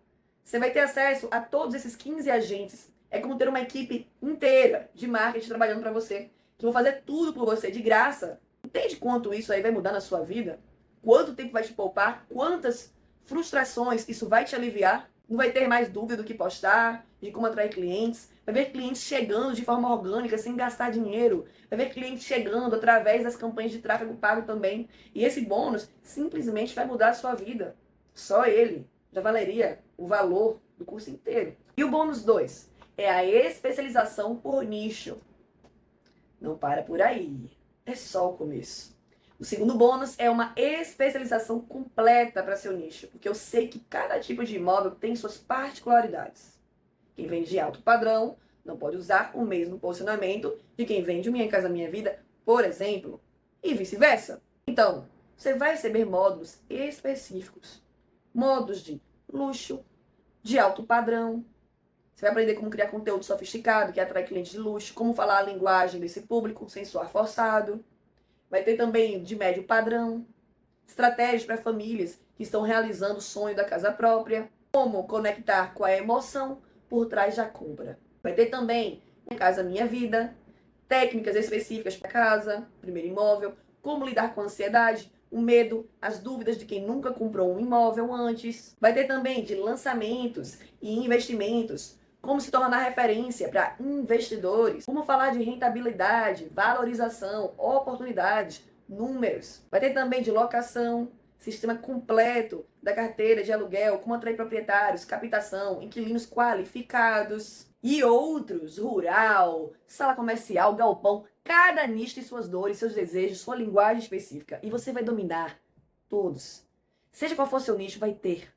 Você vai ter acesso a todos esses 15 agentes. É como ter uma equipe inteira de marketing trabalhando para você, que vão fazer tudo por você de graça. Entende quanto isso aí vai mudar na sua vida? Quanto tempo vai te poupar? Quantas frustrações isso vai te aliviar? Não vai ter mais dúvida do que postar, de como atrair clientes. Vai ver clientes chegando de forma orgânica, sem gastar dinheiro. Vai ver clientes chegando através das campanhas de tráfego pago também. E esse bônus simplesmente vai mudar a sua vida. Só ele já valeria o valor do curso inteiro. E o bônus 2 é a especialização por nicho. Não para por aí. É só o começo. O segundo bônus é uma especialização completa para seu nicho, porque eu sei que cada tipo de imóvel tem suas particularidades. Quem vende de alto padrão não pode usar o mesmo posicionamento de quem vende Minha Casa Minha Vida, por exemplo, e vice-versa. Então, você vai receber módulos específicos. Módulos de luxo, de alto padrão. Você vai aprender como criar conteúdo sofisticado, que atrai clientes de luxo, como falar a linguagem desse público sem soar forçado. Vai ter também de médio padrão, estratégias para famílias que estão realizando o sonho da casa própria, como conectar com a emoção por trás da compra. Vai ter também Minha Casa Minha Vida, técnicas específicas para casa, primeiro imóvel, como lidar com a ansiedade, o medo, as dúvidas de quem nunca comprou um imóvel antes. Vai ter também de lançamentos e investimentos, como se tornar referência para investidores, como falar de rentabilidade, valorização, oportunidades, números. Vai ter também de locação, sistema completo da carteira de aluguel, como atrair proprietários, captação, inquilinos qualificados e outros, rural, sala comercial, galpão. Cada nicho tem suas dores, seus desejos, sua linguagem específica. E você vai dominar todos. Seja qual for seu nicho, vai ter.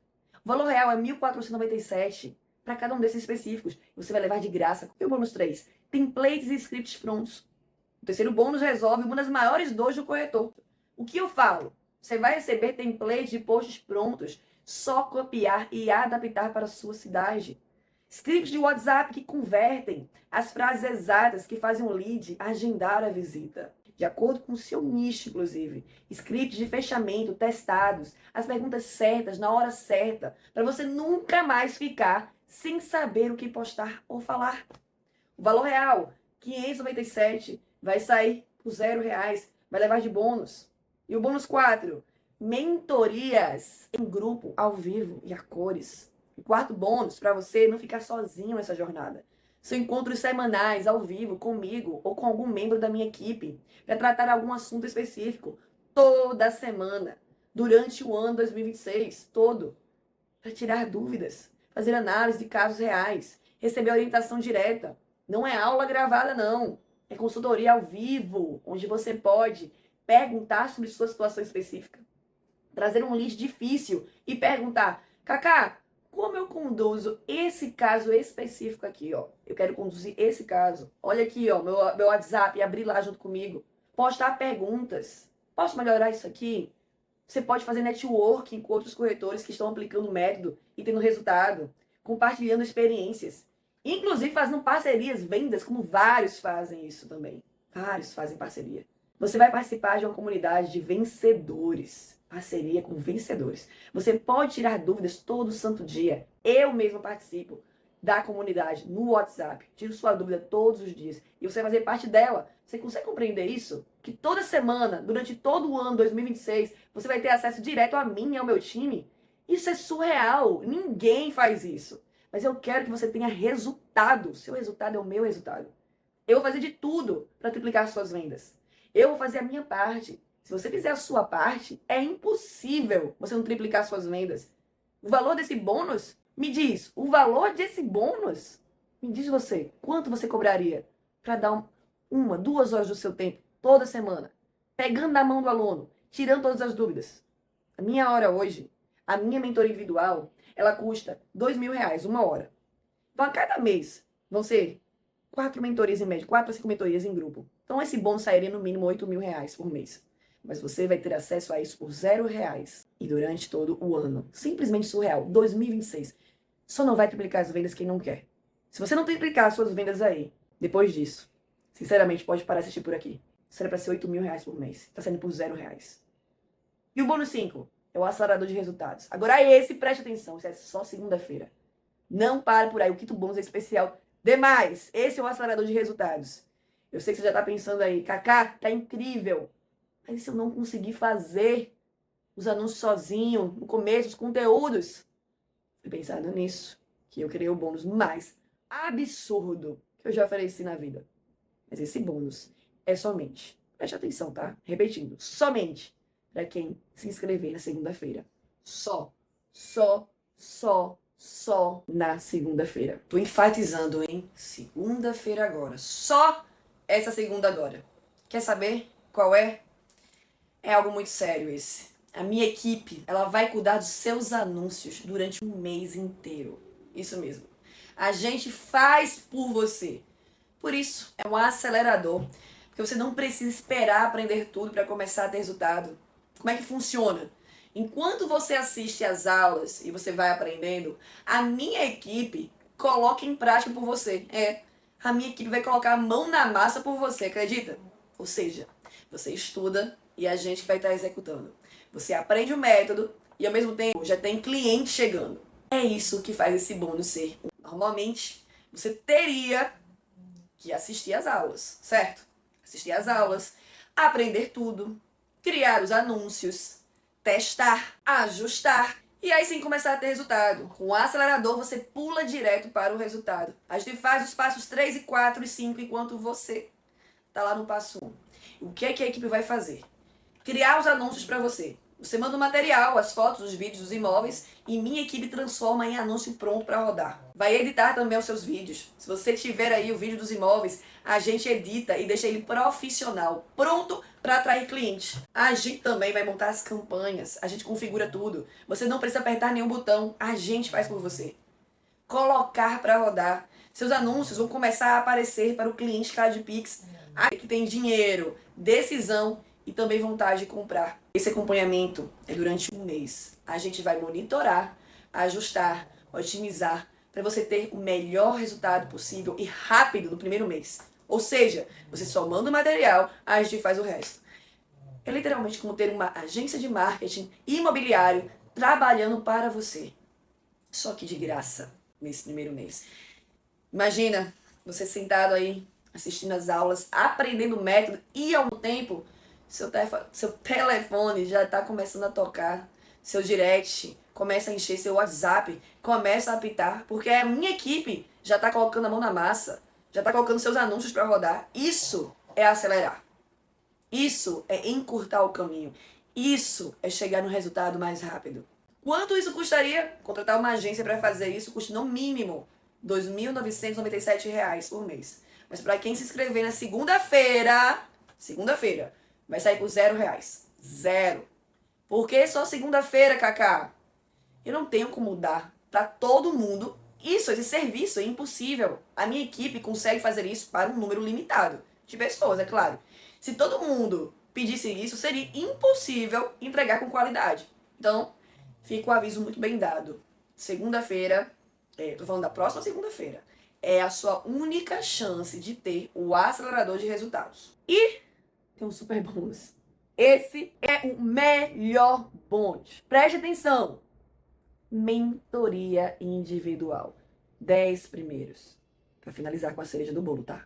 O valor real é R$ 1.497 para cada um desses específicos. Você vai levar de graça. E o bônus 3? Templates e scripts prontos. O terceiro bônus resolve uma das maiores dores do corretor. O que eu falo? Você vai receber templates de posts prontos. Só copiar e adaptar para a sua cidade. Scripts de WhatsApp que convertem as frases exatas que fazem o lead agendar a visita. De acordo com o seu nicho, inclusive. Scripts de fechamento testados, as perguntas certas na hora certa, para você nunca mais ficar sem saber o que postar ou falar. O valor real, R$ 597, vai sair por R$0, vai levar de bônus. E o bônus 4, mentorias em grupo, ao vivo e a cores. O quarto bônus, para você não ficar sozinho nessa jornada. São encontros semanais, ao vivo, comigo ou com algum membro da minha equipe, para tratar algum assunto específico, toda semana, durante o ano 2026 todo, para tirar dúvidas, fazer análise de casos reais, receber orientação direta. Não é aula gravada, não. É consultoria ao vivo, onde você pode perguntar sobre sua situação específica, trazer um lead difícil e perguntar, Cacá, como eu conduzo esse caso específico aqui, ó? Eu quero conduzir esse caso. Olha aqui, ó, meu WhatsApp, abrir lá junto comigo. Postar perguntas. Posso melhorar isso aqui? Você pode fazer networking com outros corretores que estão aplicando o método e tendo resultado. Compartilhando experiências. Inclusive fazendo parcerias, vendas, como vários fazem isso também. Vários fazem parceria. Você vai participar de uma comunidade de vencedores. Parceria com vencedores. Você pode tirar dúvidas todo santo dia. Eu mesmo participo da comunidade no WhatsApp. Tiro sua dúvida todos os dias. E você vai fazer parte dela. Você consegue compreender isso? Que toda semana, durante todo o ano 2026, você vai ter acesso direto a mim e ao meu time? Isso é surreal. Ninguém faz isso. Mas eu quero que você tenha resultado. Seu resultado é o meu resultado. Eu vou fazer de tudo para triplicar suas vendas. Eu vou fazer a minha parte. Se você fizer a sua parte, é impossível você não triplicar suas vendas. O valor desse bônus, me diz, o valor desse bônus, me diz você, quanto você cobraria para dar 2 horas do seu tempo, toda semana, pegando na mão do aluno, tirando todas as dúvidas. A minha hora hoje, a minha mentoria individual, ela custa R$2.000, 1 hora. Então, a cada mês, vão ser 4 mentorias em média, 4 a 5 mentorias em grupo. Então, esse bônus sairia no mínimo R$8.000 por mês. Mas você vai ter acesso a isso por R$0 e durante todo o ano. Simplesmente surreal. 2026. Só não vai triplicar as vendas quem não quer. Se você não triplicar as suas vendas aí, depois disso, sinceramente, pode parar de assistir por aqui. Isso era para ser R$8.000 por mês. Tá saindo por R$0. E o bônus 5 é o acelerador de resultados. Agora esse, preste atenção, isso é só segunda-feira. Não para por aí. O quinto bônus é especial demais. Esse é o acelerador de resultados. Eu sei que você já tá pensando aí, Cacá, tá incrível. Mas se eu não conseguir fazer os anúncios sozinho, no começo, os conteúdos, fui pensando nisso, que eu criei o bônus mais absurdo que eu já ofereci na vida. Mas esse bônus é somente, preste atenção, tá? Repetindo, somente para quem se inscrever na segunda-feira. Só na segunda-feira. Tô enfatizando, hein? Segunda-feira agora. Só essa segunda agora. Quer saber qual é? É algo muito sério esse. A minha equipe, ela vai cuidar dos seus anúncios durante um mês inteiro. Isso mesmo. A gente faz por você. Por isso, é um acelerador. Porque você não precisa esperar aprender tudo para começar a ter resultado. Como é que funciona? Enquanto você assiste às aulas e você vai aprendendo, a minha equipe coloca em prática por você. A minha equipe vai colocar a mão na massa por você, acredita? Ou seja, você estuda e a gente vai estar executando. Você aprende o método e ao mesmo tempo já tem cliente chegando. É isso que faz esse bônus ser. Normalmente, você teria que assistir às aulas, certo? Assistir às aulas, aprender tudo, criar os anúncios, testar, ajustar e aí sim começar a ter resultado. Com o acelerador você pula direto para o resultado. A gente faz os passos 3 e 4 e 5 enquanto você está lá no passo 1. O que é que a equipe vai fazer? Criar os anúncios para você. Você manda o material, as fotos, os vídeos, os imóveis e minha equipe transforma em anúncio pronto para rodar. Vai editar também os seus vídeos. Se você tiver aí o vídeo dos imóveis, a gente edita e deixa ele profissional, pronto para atrair clientes. A gente também vai montar as campanhas, a gente configura tudo. Você não precisa apertar nenhum botão, a gente faz por você. Colocar para rodar. Seus anúncios vão começar a aparecer para o cliente cara de Pix, que tem dinheiro, decisão e também vontade de comprar. Esse acompanhamento é durante um mês. A gente vai monitorar, ajustar, otimizar para você ter o melhor resultado possível e rápido no primeiro mês. Ou seja, você só manda o material, a gente faz o resto. É literalmente como ter uma agência de marketing imobiliário trabalhando para você. Só que de graça nesse primeiro mês. Imagina você sentado aí, assistindo as aulas, aprendendo o método e ao mesmo tempo seu telefone já está começando a tocar, seu direct começa a encher, seu WhatsApp começa a apitar, porque a minha equipe já está colocando a mão na massa, já está colocando seus anúncios para rodar. Isso é acelerar. Isso é encurtar o caminho. Isso é chegar no resultado mais rápido. Quanto isso custaria? Contratar uma agência para fazer isso custa no mínimo R$ 2.997 por mês. Mas para quem se inscrever na segunda-feira, vai sair por R$ 0. Por que só segunda-feira, Cacá? Eu não tenho como dar para todo mundo isso, esse serviço é impossível. A minha equipe consegue fazer isso para um número limitado de pessoas, é claro. Se todo mundo pedisse isso, seria impossível entregar com qualidade. Então, fica o aviso muito bem dado. Segunda-feira, tô falando da próxima segunda-feira, é a sua única chance de ter o acelerador de resultados. E tem um super bônus. Esse é o melhor bônus. Preste atenção. Mentoria individual. 10 primeiros. Para finalizar com a cereja do bolo, tá?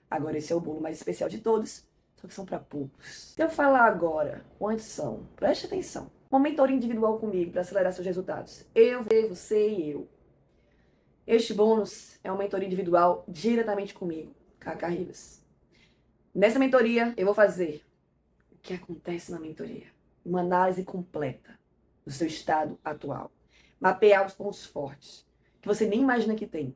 Agora esse é o bolo mais especial de todos, só que são para poucos. Se eu falar agora quantos são, preste atenção. Uma mentoria individual comigo para acelerar seus resultados. Eu, você e eu. Este bônus é uma mentoria individual diretamente comigo, Cacá Rivas. Nessa mentoria, eu vou fazer o que acontece na mentoria. Uma análise completa do seu estado atual. Mapear os pontos fortes, que você nem imagina que tem.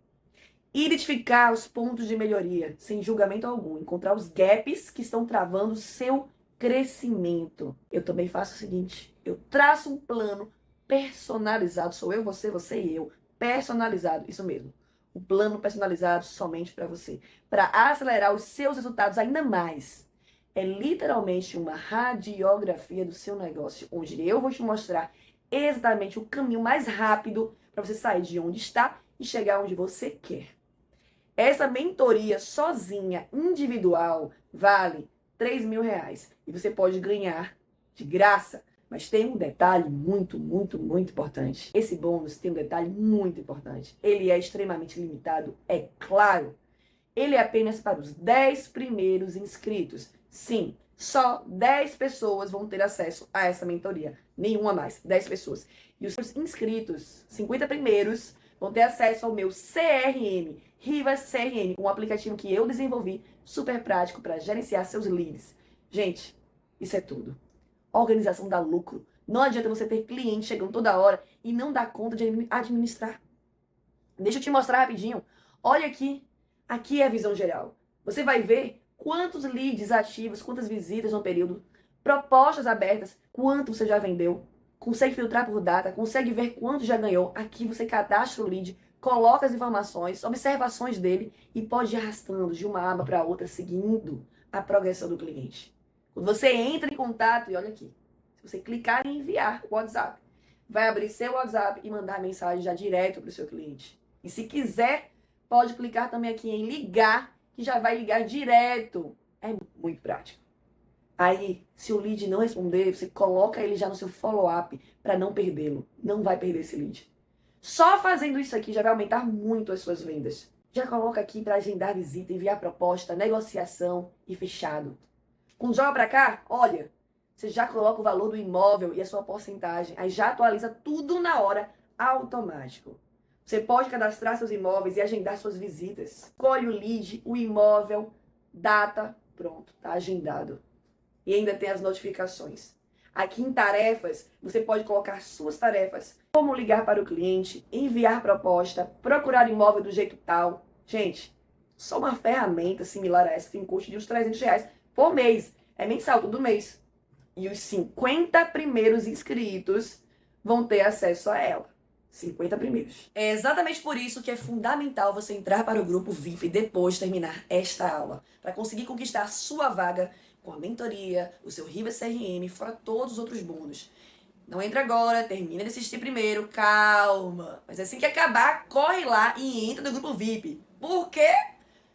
Identificar os pontos de melhoria, sem julgamento algum. Encontrar os gaps que estão travando o seu crescimento. Eu também faço o seguinte, eu traço um plano personalizado. Sou eu, você e eu. Personalizado, isso mesmo. Um plano personalizado somente para você. Para acelerar os seus resultados ainda mais. É literalmente uma radiografia do seu negócio, onde eu vou te mostrar exatamente o caminho mais rápido para você sair de onde está e chegar onde você quer. Essa mentoria sozinha, individual, vale R$3.000 e você pode ganhar de graça. Mas tem um detalhe muito importante. Esse bônus tem um detalhe muito importante. Ele é extremamente limitado, é claro. Ele é apenas para os 10 primeiros inscritos. Sim, só 10 pessoas vão ter acesso a essa mentoria. Nenhuma mais, 10 pessoas. E os inscritos, 50 primeiros, vão ter acesso ao meu CRM, Rivas CRM, um aplicativo que eu desenvolvi, super prático para gerenciar seus leads. Gente, isso é tudo. Organização dá lucro. Não adianta você ter cliente chegando toda hora e não dar conta de administrar. Deixa eu te mostrar rapidinho. Olha aqui. Aqui é a visão geral. Você vai ver quantos leads ativos, quantas visitas no período, propostas abertas, quanto você já vendeu. Consegue filtrar por data, consegue ver quanto já ganhou. Aqui você cadastra o lead, coloca as informações, observações dele e pode ir arrastando de uma aba para outra, seguindo a progressão do cliente. Quando você entra em contato, e olha aqui, se você clicar em enviar o WhatsApp, vai abrir seu WhatsApp e mandar a mensagem já direto para o seu cliente. E se quiser, pode clicar também aqui em ligar, que já vai ligar direto. É muito prático. Aí, se o lead não responder, você coloca ele já no seu follow-up para não perdê-lo. Não vai perder esse lead. Só fazendo isso aqui já vai aumentar muito as suas vendas. Já coloca aqui para agendar visita, enviar proposta, negociação e fechado. Quando joga pra cá, olha, você já coloca o valor do imóvel e a sua porcentagem. Aí já atualiza tudo na hora, automático. Você pode cadastrar seus imóveis e agendar suas visitas. Escolhe o lead, o imóvel, data, pronto, tá agendado. E ainda tem as notificações. Aqui em tarefas, você pode colocar suas tarefas, como ligar para o cliente, enviar proposta, procurar imóvel do jeito tal. Gente, só uma ferramenta similar a essa tem um custo de uns R$300 por mês. É mensal, todo mês. E os 50 primeiros inscritos vão ter acesso a ela. 50 primeiros. É exatamente por isso que é fundamental você entrar para o grupo VIP depois de terminar esta aula, para conseguir conquistar sua vaga com a mentoria, o seu Rivas CRM, fora todos os outros bônus. Não entra agora, termina de assistir primeiro, calma. Mas assim que acabar, corre lá e entra no grupo VIP. Por quê?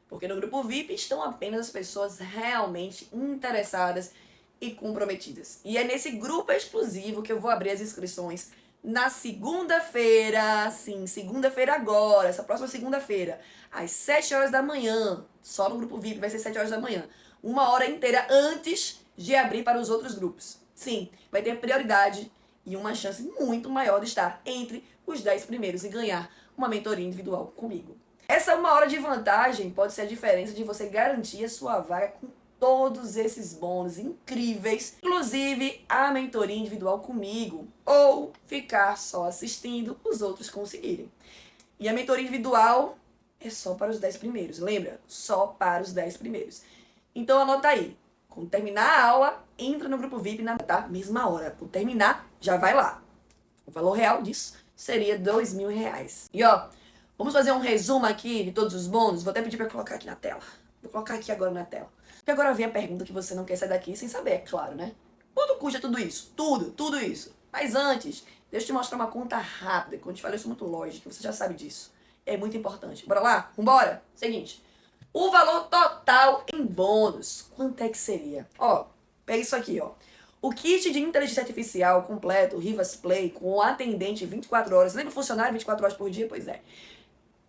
Porque no grupo VIP estão apenas as pessoas realmente interessadas e comprometidas. E é nesse grupo exclusivo que eu vou abrir as inscrições na segunda-feira, sim, segunda-feira agora, essa próxima segunda-feira, às 7 horas da manhã, só no grupo VIP vai ser 7 horas da manhã, 1 hora inteira antes de abrir para os outros grupos. Sim, vai ter prioridade e uma chance muito maior de estar entre os 10 primeiros e ganhar uma mentoria individual comigo. Essa 1 hora de vantagem pode ser a diferença de você garantir a sua vaga com todos esses bônus incríveis, inclusive a mentoria individual comigo, ou ficar só assistindo os outros conseguirem. E a mentoria individual é só para os 10 primeiros, lembra? Só para os 10 primeiros. Então anota aí, quando terminar a aula, entra no grupo VIP na mesma hora. Quando terminar, já vai lá. O valor real disso seria R$2.000. E ó, vamos fazer um resumo aqui de todos os bônus? Vou até pedir para colocar aqui na tela. Vou colocar aqui agora na tela. Porque agora vem a pergunta que você não quer sair daqui sem saber, é claro, né? Quanto custa tudo isso? Tudo isso. Mas antes, deixa eu te mostrar uma conta rápida. Quando eu te falei, eu sou muito lógica, você já sabe disso. É muito importante. Bora lá? Vambora? Seguinte. O valor total em bônus, quanto é que seria? Ó, pega isso aqui, ó. O kit de inteligência artificial completo, Rivas Play, com o atendente 24 horas. Lembra o funcionário 24 horas por dia? Pois é.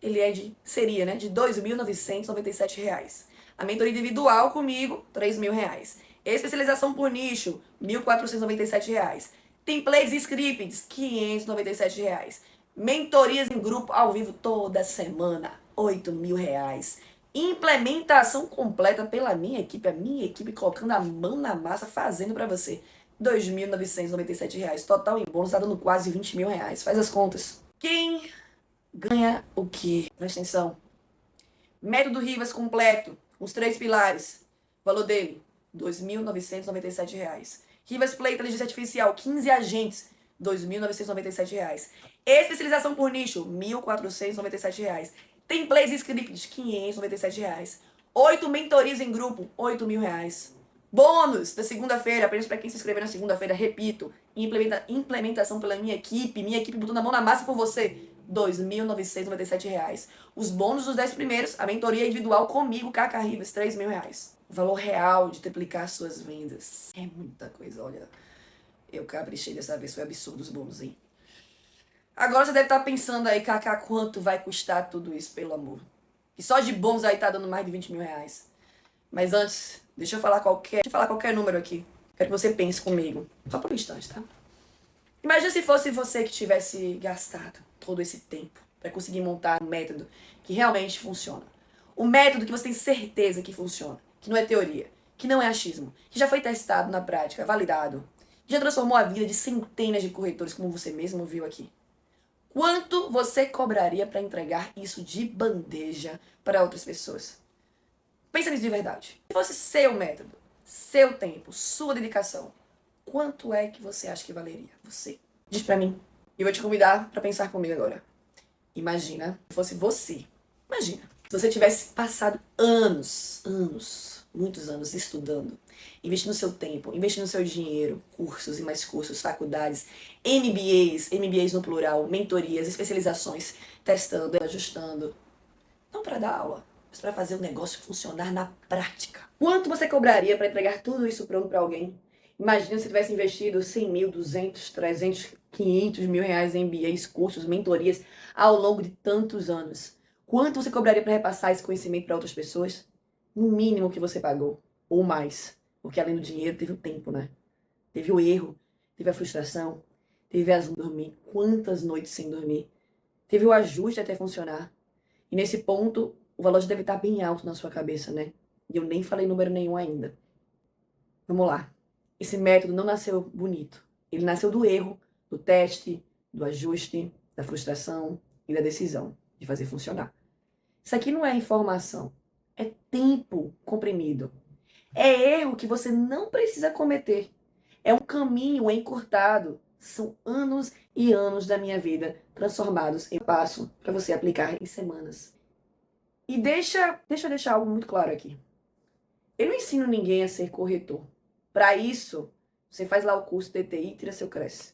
Ele seria de R$2.997. A mentoria individual comigo, R$3.000. Especialização por nicho, R$1.497. Templates e scripts, R$597. Mentorias em grupo ao vivo toda semana, R$8.000. Implementação completa pela minha equipe, a minha equipe colocando a mão na massa, fazendo para você, R$2.997. Total em bônus, tá dando quase R$20.000. Faz as contas. Quem ganha o quê? Presta atenção. Método Rivas completo, os 3 pilares. Valor dele, R$2.997. Rivas Play Inteligência Artificial, 15 agentes, R$2.997. Especialização por nicho, R$1.497. Templates e scripts, R$597. 8 mentorias em grupo, R$8.000. Bônus da segunda-feira, apenas para quem se inscrever na segunda-feira, repito, implementação pela minha equipe botando a mão na massa por você, R$2.997. Os bônus dos 10 primeiros, a mentoria individual comigo, KK Rivas, R$3.000. O valor real de triplicar suas vendas. É muita coisa, olha. Eu caprichei dessa vez, foi absurdo os bônus, hein? Agora você deve estar pensando aí, KK, quanto vai custar tudo isso, pelo amor? E só de bônus aí tá dando mais de R$20.000. Mas antes, deixa eu falar qualquer número aqui. Quero que você pense comigo. Só por um instante, tá? Imagina se fosse você que tivesse gastado todo esse tempo para conseguir montar um método que realmente funciona. Um método que você tem certeza que funciona, que não é teoria, que não é achismo, que já foi testado na prática, validado, que já transformou a vida de centenas de corretores, como você mesmo viu aqui. Quanto você cobraria para entregar isso de bandeja para outras pessoas? Pensa nisso de verdade. Se fosse seu método, seu tempo, sua dedicação, quanto é que você acha que valeria? Você. Diz pra mim. E eu vou te convidar pra pensar comigo agora. Imagina se fosse você. Imagina. Se você tivesse passado muitos anos estudando, investindo seu tempo, investindo seu dinheiro, cursos e mais cursos, faculdades, MBAs no plural, mentorias, especializações, testando, ajustando. Não para dar aula, mas para fazer o negócio funcionar na prática. Quanto você cobraria para entregar tudo isso pronto para alguém? Imagina se tivesse investido 100 mil, 200, 300, 500 mil reais em MBAs, cursos, mentorias ao longo de tantos anos. Quanto você cobraria para repassar esse conhecimento para outras pessoas? No mínimo que você pagou, ou mais. Porque além do dinheiro, teve o tempo, né? Teve o erro, teve a frustração, teve as dormir, quantas noites sem dormir. Teve o ajuste até funcionar. E nesse ponto, o valor já deve estar bem alto na sua cabeça, né? E eu nem falei número nenhum ainda. Vamos lá. Esse método não nasceu bonito. Ele nasceu do erro, do teste, do ajuste, da frustração e da decisão de fazer funcionar. Isso aqui não é informação, é tempo comprimido. É erro que você não precisa cometer. É um caminho encurtado. São anos e anos da minha vida transformados em passo para você aplicar em semanas. E deixa eu deixar algo muito claro aqui. Eu não ensino ninguém a ser corretor. Para isso, você faz lá o curso TTI e tira seu Cresce.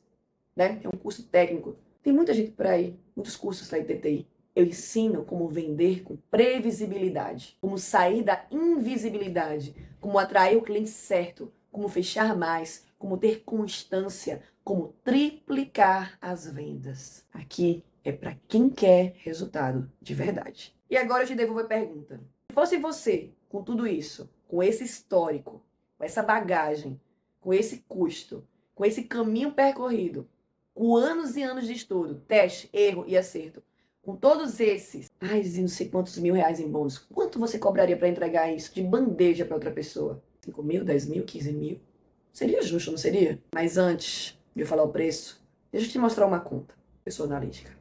Né? É um curso técnico. Tem muita gente por aí, muitos cursos lá em TTI. Eu ensino como vender com previsibilidade, como sair da invisibilidade, como atrair o cliente certo, como fechar mais, como ter constância, como triplicar as vendas. Aqui é para quem quer resultado de verdade. E agora eu te devolvo a pergunta. Se fosse você, com tudo isso, com esse histórico, com essa bagagem, com esse custo, com esse caminho percorrido, com anos e anos de estudo, teste, erro e acerto, com todos esses, não sei quantos R$ 1.000 em bônus, quanto você cobraria para entregar isso de bandeja para outra pessoa? 5 mil, 10 mil, 15 mil? Seria justo, não seria? Mas antes de eu falar o preço, deixa eu te mostrar uma conta. Eu sou analítica.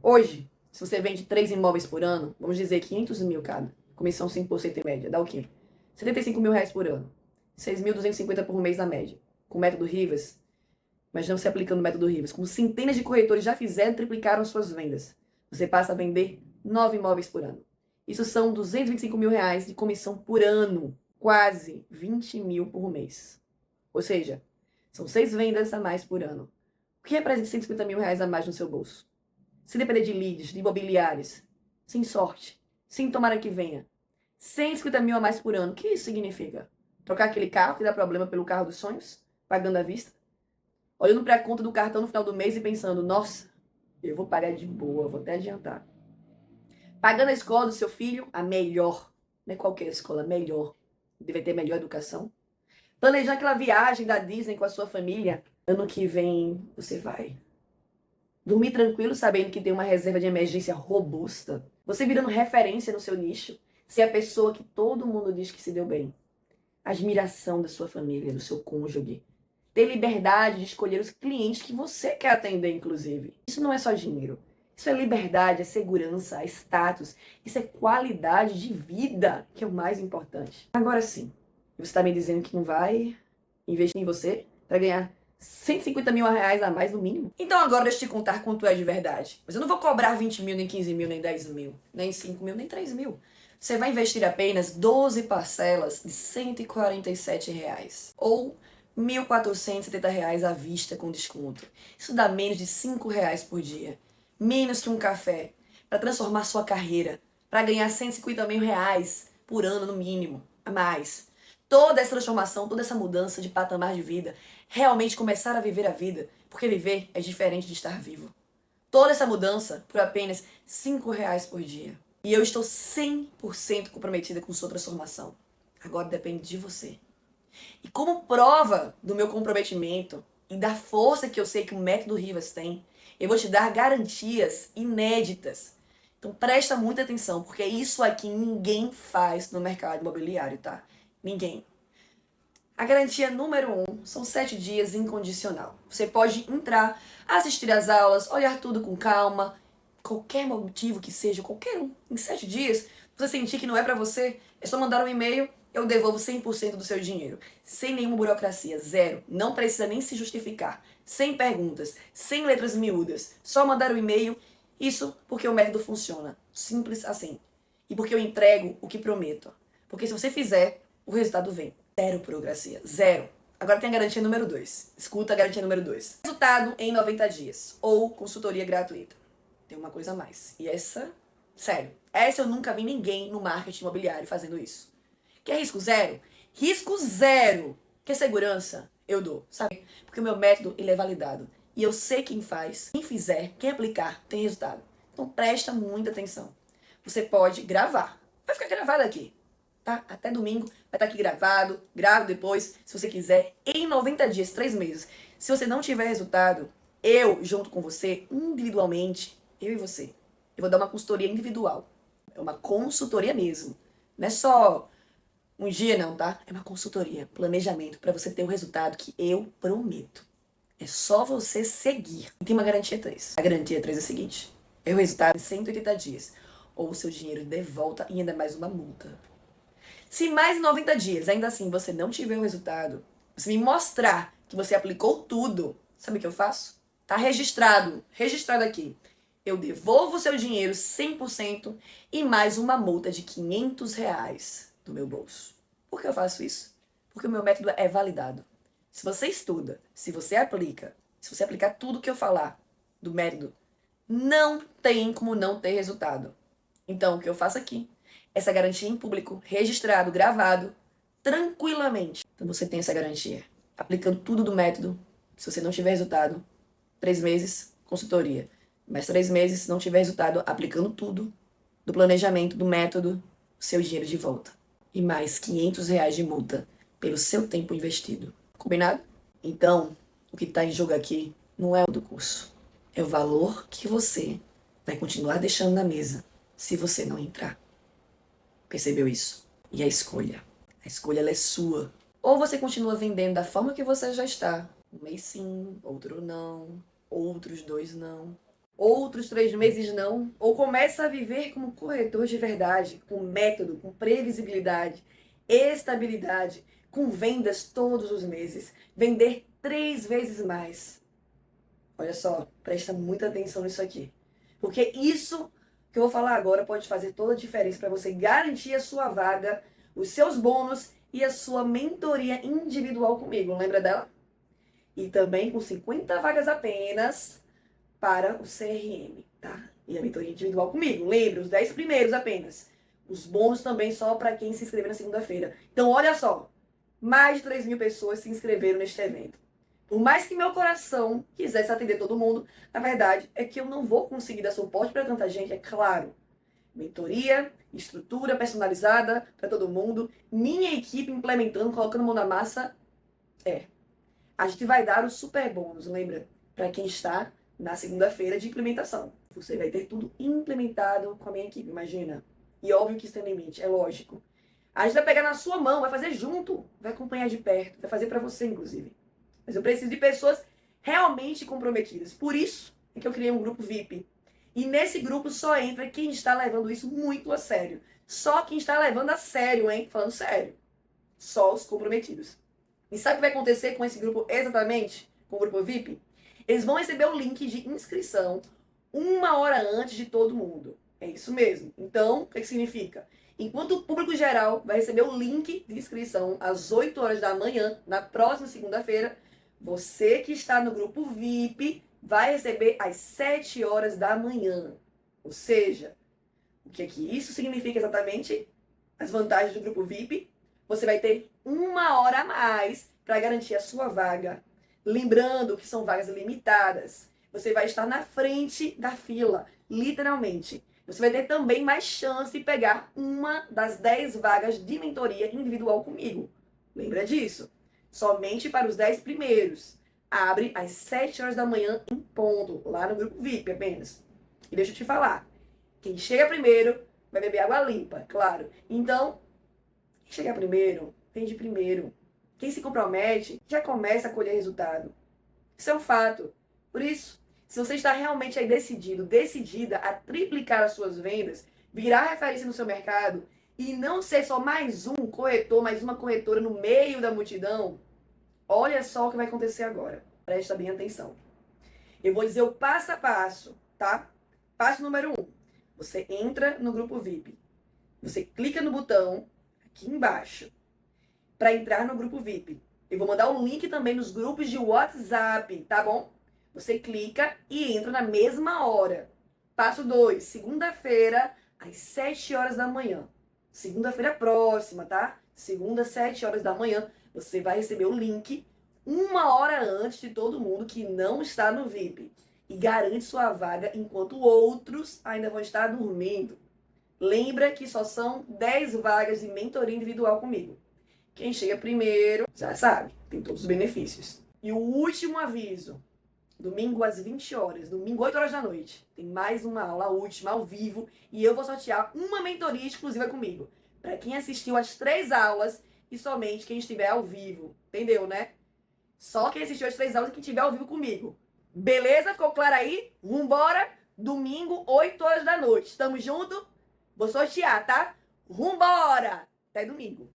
Hoje, se você vende 3 imóveis por ano, vamos dizer 500 mil cada, comissão 5% em média, dá o quê? R$ 75.000 por ano. 6.250 por mês na média. Com o método Rivas, mas não se aplicando o método Rivas, como centenas de corretores já fizeram, triplicaram suas vendas. Você passa a vender 9 imóveis por ano. Isso são R$ 225.000 de comissão por ano. Quase 20 mil por mês. Ou seja, são 6 vendas a mais por ano. O que representa R$ 150.000 a mais no seu bolso? Se depender de leads, de imobiliários, sem sorte, sem tomara que venha, 150 mil a mais por ano. O que isso significa? Trocar aquele carro que dá problema pelo carro dos sonhos? Pagando à vista? Olhando para a conta do cartão no final do mês e pensando, nossa, eu vou pagar de boa, vou até adiantar. Pagando a escola do seu filho, a melhor. Não é qualquer escola, melhor. Deve ter melhor educação. Planejando aquela viagem da Disney com a sua família. Ano que vem, você vai. Dormir tranquilo sabendo que tem uma reserva de emergência robusta. Você virando referência no seu nicho. Ser a pessoa que todo mundo diz que se deu bem. Admiração da sua família, do seu cônjuge. Ter liberdade de escolher os clientes que você quer atender, inclusive. Isso não é só dinheiro. Isso é liberdade, é segurança, é status. Isso é qualidade de vida, que é o mais importante. Agora sim, você está me dizendo que não vai investir em você para ganhar R$ 150.000 a mais no mínimo? Então agora deixa eu te contar quanto é de verdade. Mas eu não vou cobrar 20 mil, nem 15 mil, nem 10 mil, nem 5 mil, nem 3 mil. Você vai investir apenas 12 parcelas de R$ 147. Ou R$ 1.470 à vista com desconto. Isso dá menos de R$ 5 por dia. Menos que um café. Para transformar sua carreira. Para ganhar R$ 150.000 por ano no mínimo. A mais. Toda essa transformação, toda essa mudança de patamar de vida. Realmente começar a viver a vida. Porque viver é diferente de estar vivo. Toda essa mudança por apenas R$ 5 por dia. E eu estou 100% comprometida com sua transformação. Agora depende de você. E como prova do meu comprometimento e da força que eu sei que o método Rivas tem, eu vou te dar garantias inéditas. Então presta muita atenção, porque isso aqui ninguém faz no mercado imobiliário, tá? Ninguém. A garantia número 1 são 7 dias incondicional. Você pode entrar, assistir às aulas, olhar tudo com calma, qualquer motivo que seja, qualquer um. Em 7 dias, você sentir que não é pra você, é só mandar um e-mail, eu devolvo 100% do seu dinheiro. Sem nenhuma burocracia, zero. Não precisa nem se justificar. Sem perguntas, sem letras miúdas. Só mandar um e-mail. Isso porque o método funciona. Simples assim. E porque eu entrego o que prometo. Porque se você fizer, o resultado vem. Zero burocracia. Zero. Agora tem a garantia número 2. Escuta a garantia número 2. Resultado em 90 dias. Ou consultoria gratuita. Tem uma coisa a mais. E essa, sério, essa eu nunca vi ninguém no marketing imobiliário fazendo isso. Quer risco zero? Risco zero! Quer segurança? Eu dou, sabe? Porque o meu método, ele é validado. E eu sei quem faz, quem fizer, quem aplicar, tem resultado. Então presta muita atenção. Você pode gravar. Vai ficar gravado aqui. tá? Até domingo vai estar aqui gravado, gravo depois, se você quiser, em 90 dias, 3 meses. Se você não tiver resultado, eu, junto com você, individualmente, eu e você, eu vou dar uma consultoria individual. É uma consultoria mesmo. Não é só um dia não, tá? É uma consultoria, planejamento, para você ter o resultado que eu prometo. É só você seguir. E tem uma garantia 3. A garantia 3 é a seguinte: é o resultado em 180 dias. Ou o seu dinheiro de volta e ainda mais uma multa. Se mais de 90 dias, ainda assim, você não tiver o resultado, você me mostrar que você aplicou tudo, sabe o que eu faço? Tá registrado aqui. Eu devolvo o seu dinheiro 100% e mais uma multa de R$ 500 do meu bolso. Por que eu faço isso? Porque o meu método é validado. Se você estuda, se você aplica, se você aplicar tudo que eu falar do método, não tem como não ter resultado. Então, o que eu faço aqui? Essa garantia em público, registrado, gravado, tranquilamente. Então, você tem essa garantia. Aplicando tudo do método, se você não tiver resultado, 3 meses, consultoria. Mais 3 meses, se não tiver resultado, aplicando tudo do planejamento, do método, seu dinheiro de volta. E mais R$ 500 de multa pelo seu tempo investido. Combinado? Então, o que está em jogo aqui não é o do curso. É o valor que você vai continuar deixando na mesa se você não entrar. Percebeu isso? E a escolha? A escolha ela é sua. Ou você continua vendendo da forma que você já está. Um mês sim, outro não. Outros 2 não. Outros 3 meses não. Ou começa a viver como corretor de verdade, com método, com previsibilidade, estabilidade, com vendas todos os meses. Vender 3 vezes mais. Olha só, presta muita atenção nisso aqui. Porque isso que eu vou falar agora pode fazer toda a diferença para você garantir a sua vaga, os seus bônus e a sua mentoria individual comigo. Lembra dela? E também com 50 vagas apenas para o CRM, tá? E a mentoria individual comigo. Lembra, os 10 primeiros apenas. Os bônus também só para quem se inscrever na segunda-feira. Então, olha só. Mais de 3.000 pessoas se inscreveram neste evento. Por mais que meu coração quisesse atender todo mundo, a verdade é que eu não vou conseguir dar suporte para tanta gente, é claro. Mentoria, estrutura personalizada para todo mundo, minha equipe implementando, colocando mão na massa. A gente vai dar o super bônus, lembra? Para quem está na segunda-feira de implementação. Você vai ter tudo implementado com a minha equipe, imagina. E óbvio que isso tem limite, é lógico. A gente vai pegar na sua mão, vai fazer junto, vai acompanhar de perto, vai fazer para você, inclusive. Mas eu preciso de pessoas realmente comprometidas. Por isso é que eu criei um grupo VIP. E nesse grupo só entra quem está levando isso muito a sério. Só quem está levando a sério, hein? Falando sério. Só os comprometidos. E sabe o que vai acontecer com esse grupo exatamente? Com o grupo VIP? Eles vão receber o link de inscrição 1 hora antes de todo mundo. É isso mesmo. Então, o que significa? Enquanto o público geral vai receber o link de inscrição às 8 horas da manhã, na próxima segunda-feira, você que está no grupo VIP vai receber às 7 horas da manhã. Ou seja, o que é que isso significa exatamente? As vantagens do grupo VIP? Você vai ter 1 hora a mais para garantir a sua vaga. Lembrando que são vagas limitadas. Você vai estar na frente da fila, literalmente. Você vai ter também mais chance de pegar uma das 10 vagas de mentoria individual comigo. Lembra disso? Somente para os 10 primeiros. Abre às 7 horas da manhã em ponto, lá no grupo VIP apenas. E deixa eu te falar, quem chega primeiro vai beber água limpa, claro. Então, quem chegar primeiro, vende primeiro. Quem se compromete já começa a colher resultado. Isso é um fato. Por isso, se você está realmente aí decidido, decidida a triplicar as suas vendas, virar referência no seu mercado e não ser só mais um corretor, mais uma corretora no meio da multidão, olha só o que vai acontecer agora. Presta bem atenção. Eu vou dizer o passo a passo, tá? Passo número 1. Você entra no grupo VIP. Você clica no botão aqui embaixo para entrar no grupo VIP. Eu vou mandar um link também nos grupos de WhatsApp, tá bom? Você clica e entra na mesma hora. Passo 2, segunda-feira, às 7 horas da manhã. Segunda-feira próxima, tá? Segunda, 7 horas da manhã, você vai receber o link 1 hora antes de todo mundo que não está no VIP. E garante sua vaga enquanto outros ainda vão estar dormindo. Lembra que só são 10 vagas de mentoria individual comigo. Quem chega primeiro, já sabe, tem todos os benefícios. E o último aviso, domingo às 20 horas, domingo 8 horas da noite, tem mais uma aula última ao vivo e eu vou sortear uma mentoria exclusiva comigo. Para quem assistiu às 3 aulas e somente quem estiver ao vivo. Entendeu, né? Só quem assistiu às 3 aulas e quem estiver ao vivo comigo. Beleza? Ficou claro aí? Vambora? Domingo, 8 horas da noite. Tamo junto? Vou sortear, tá? Vambora! Até domingo.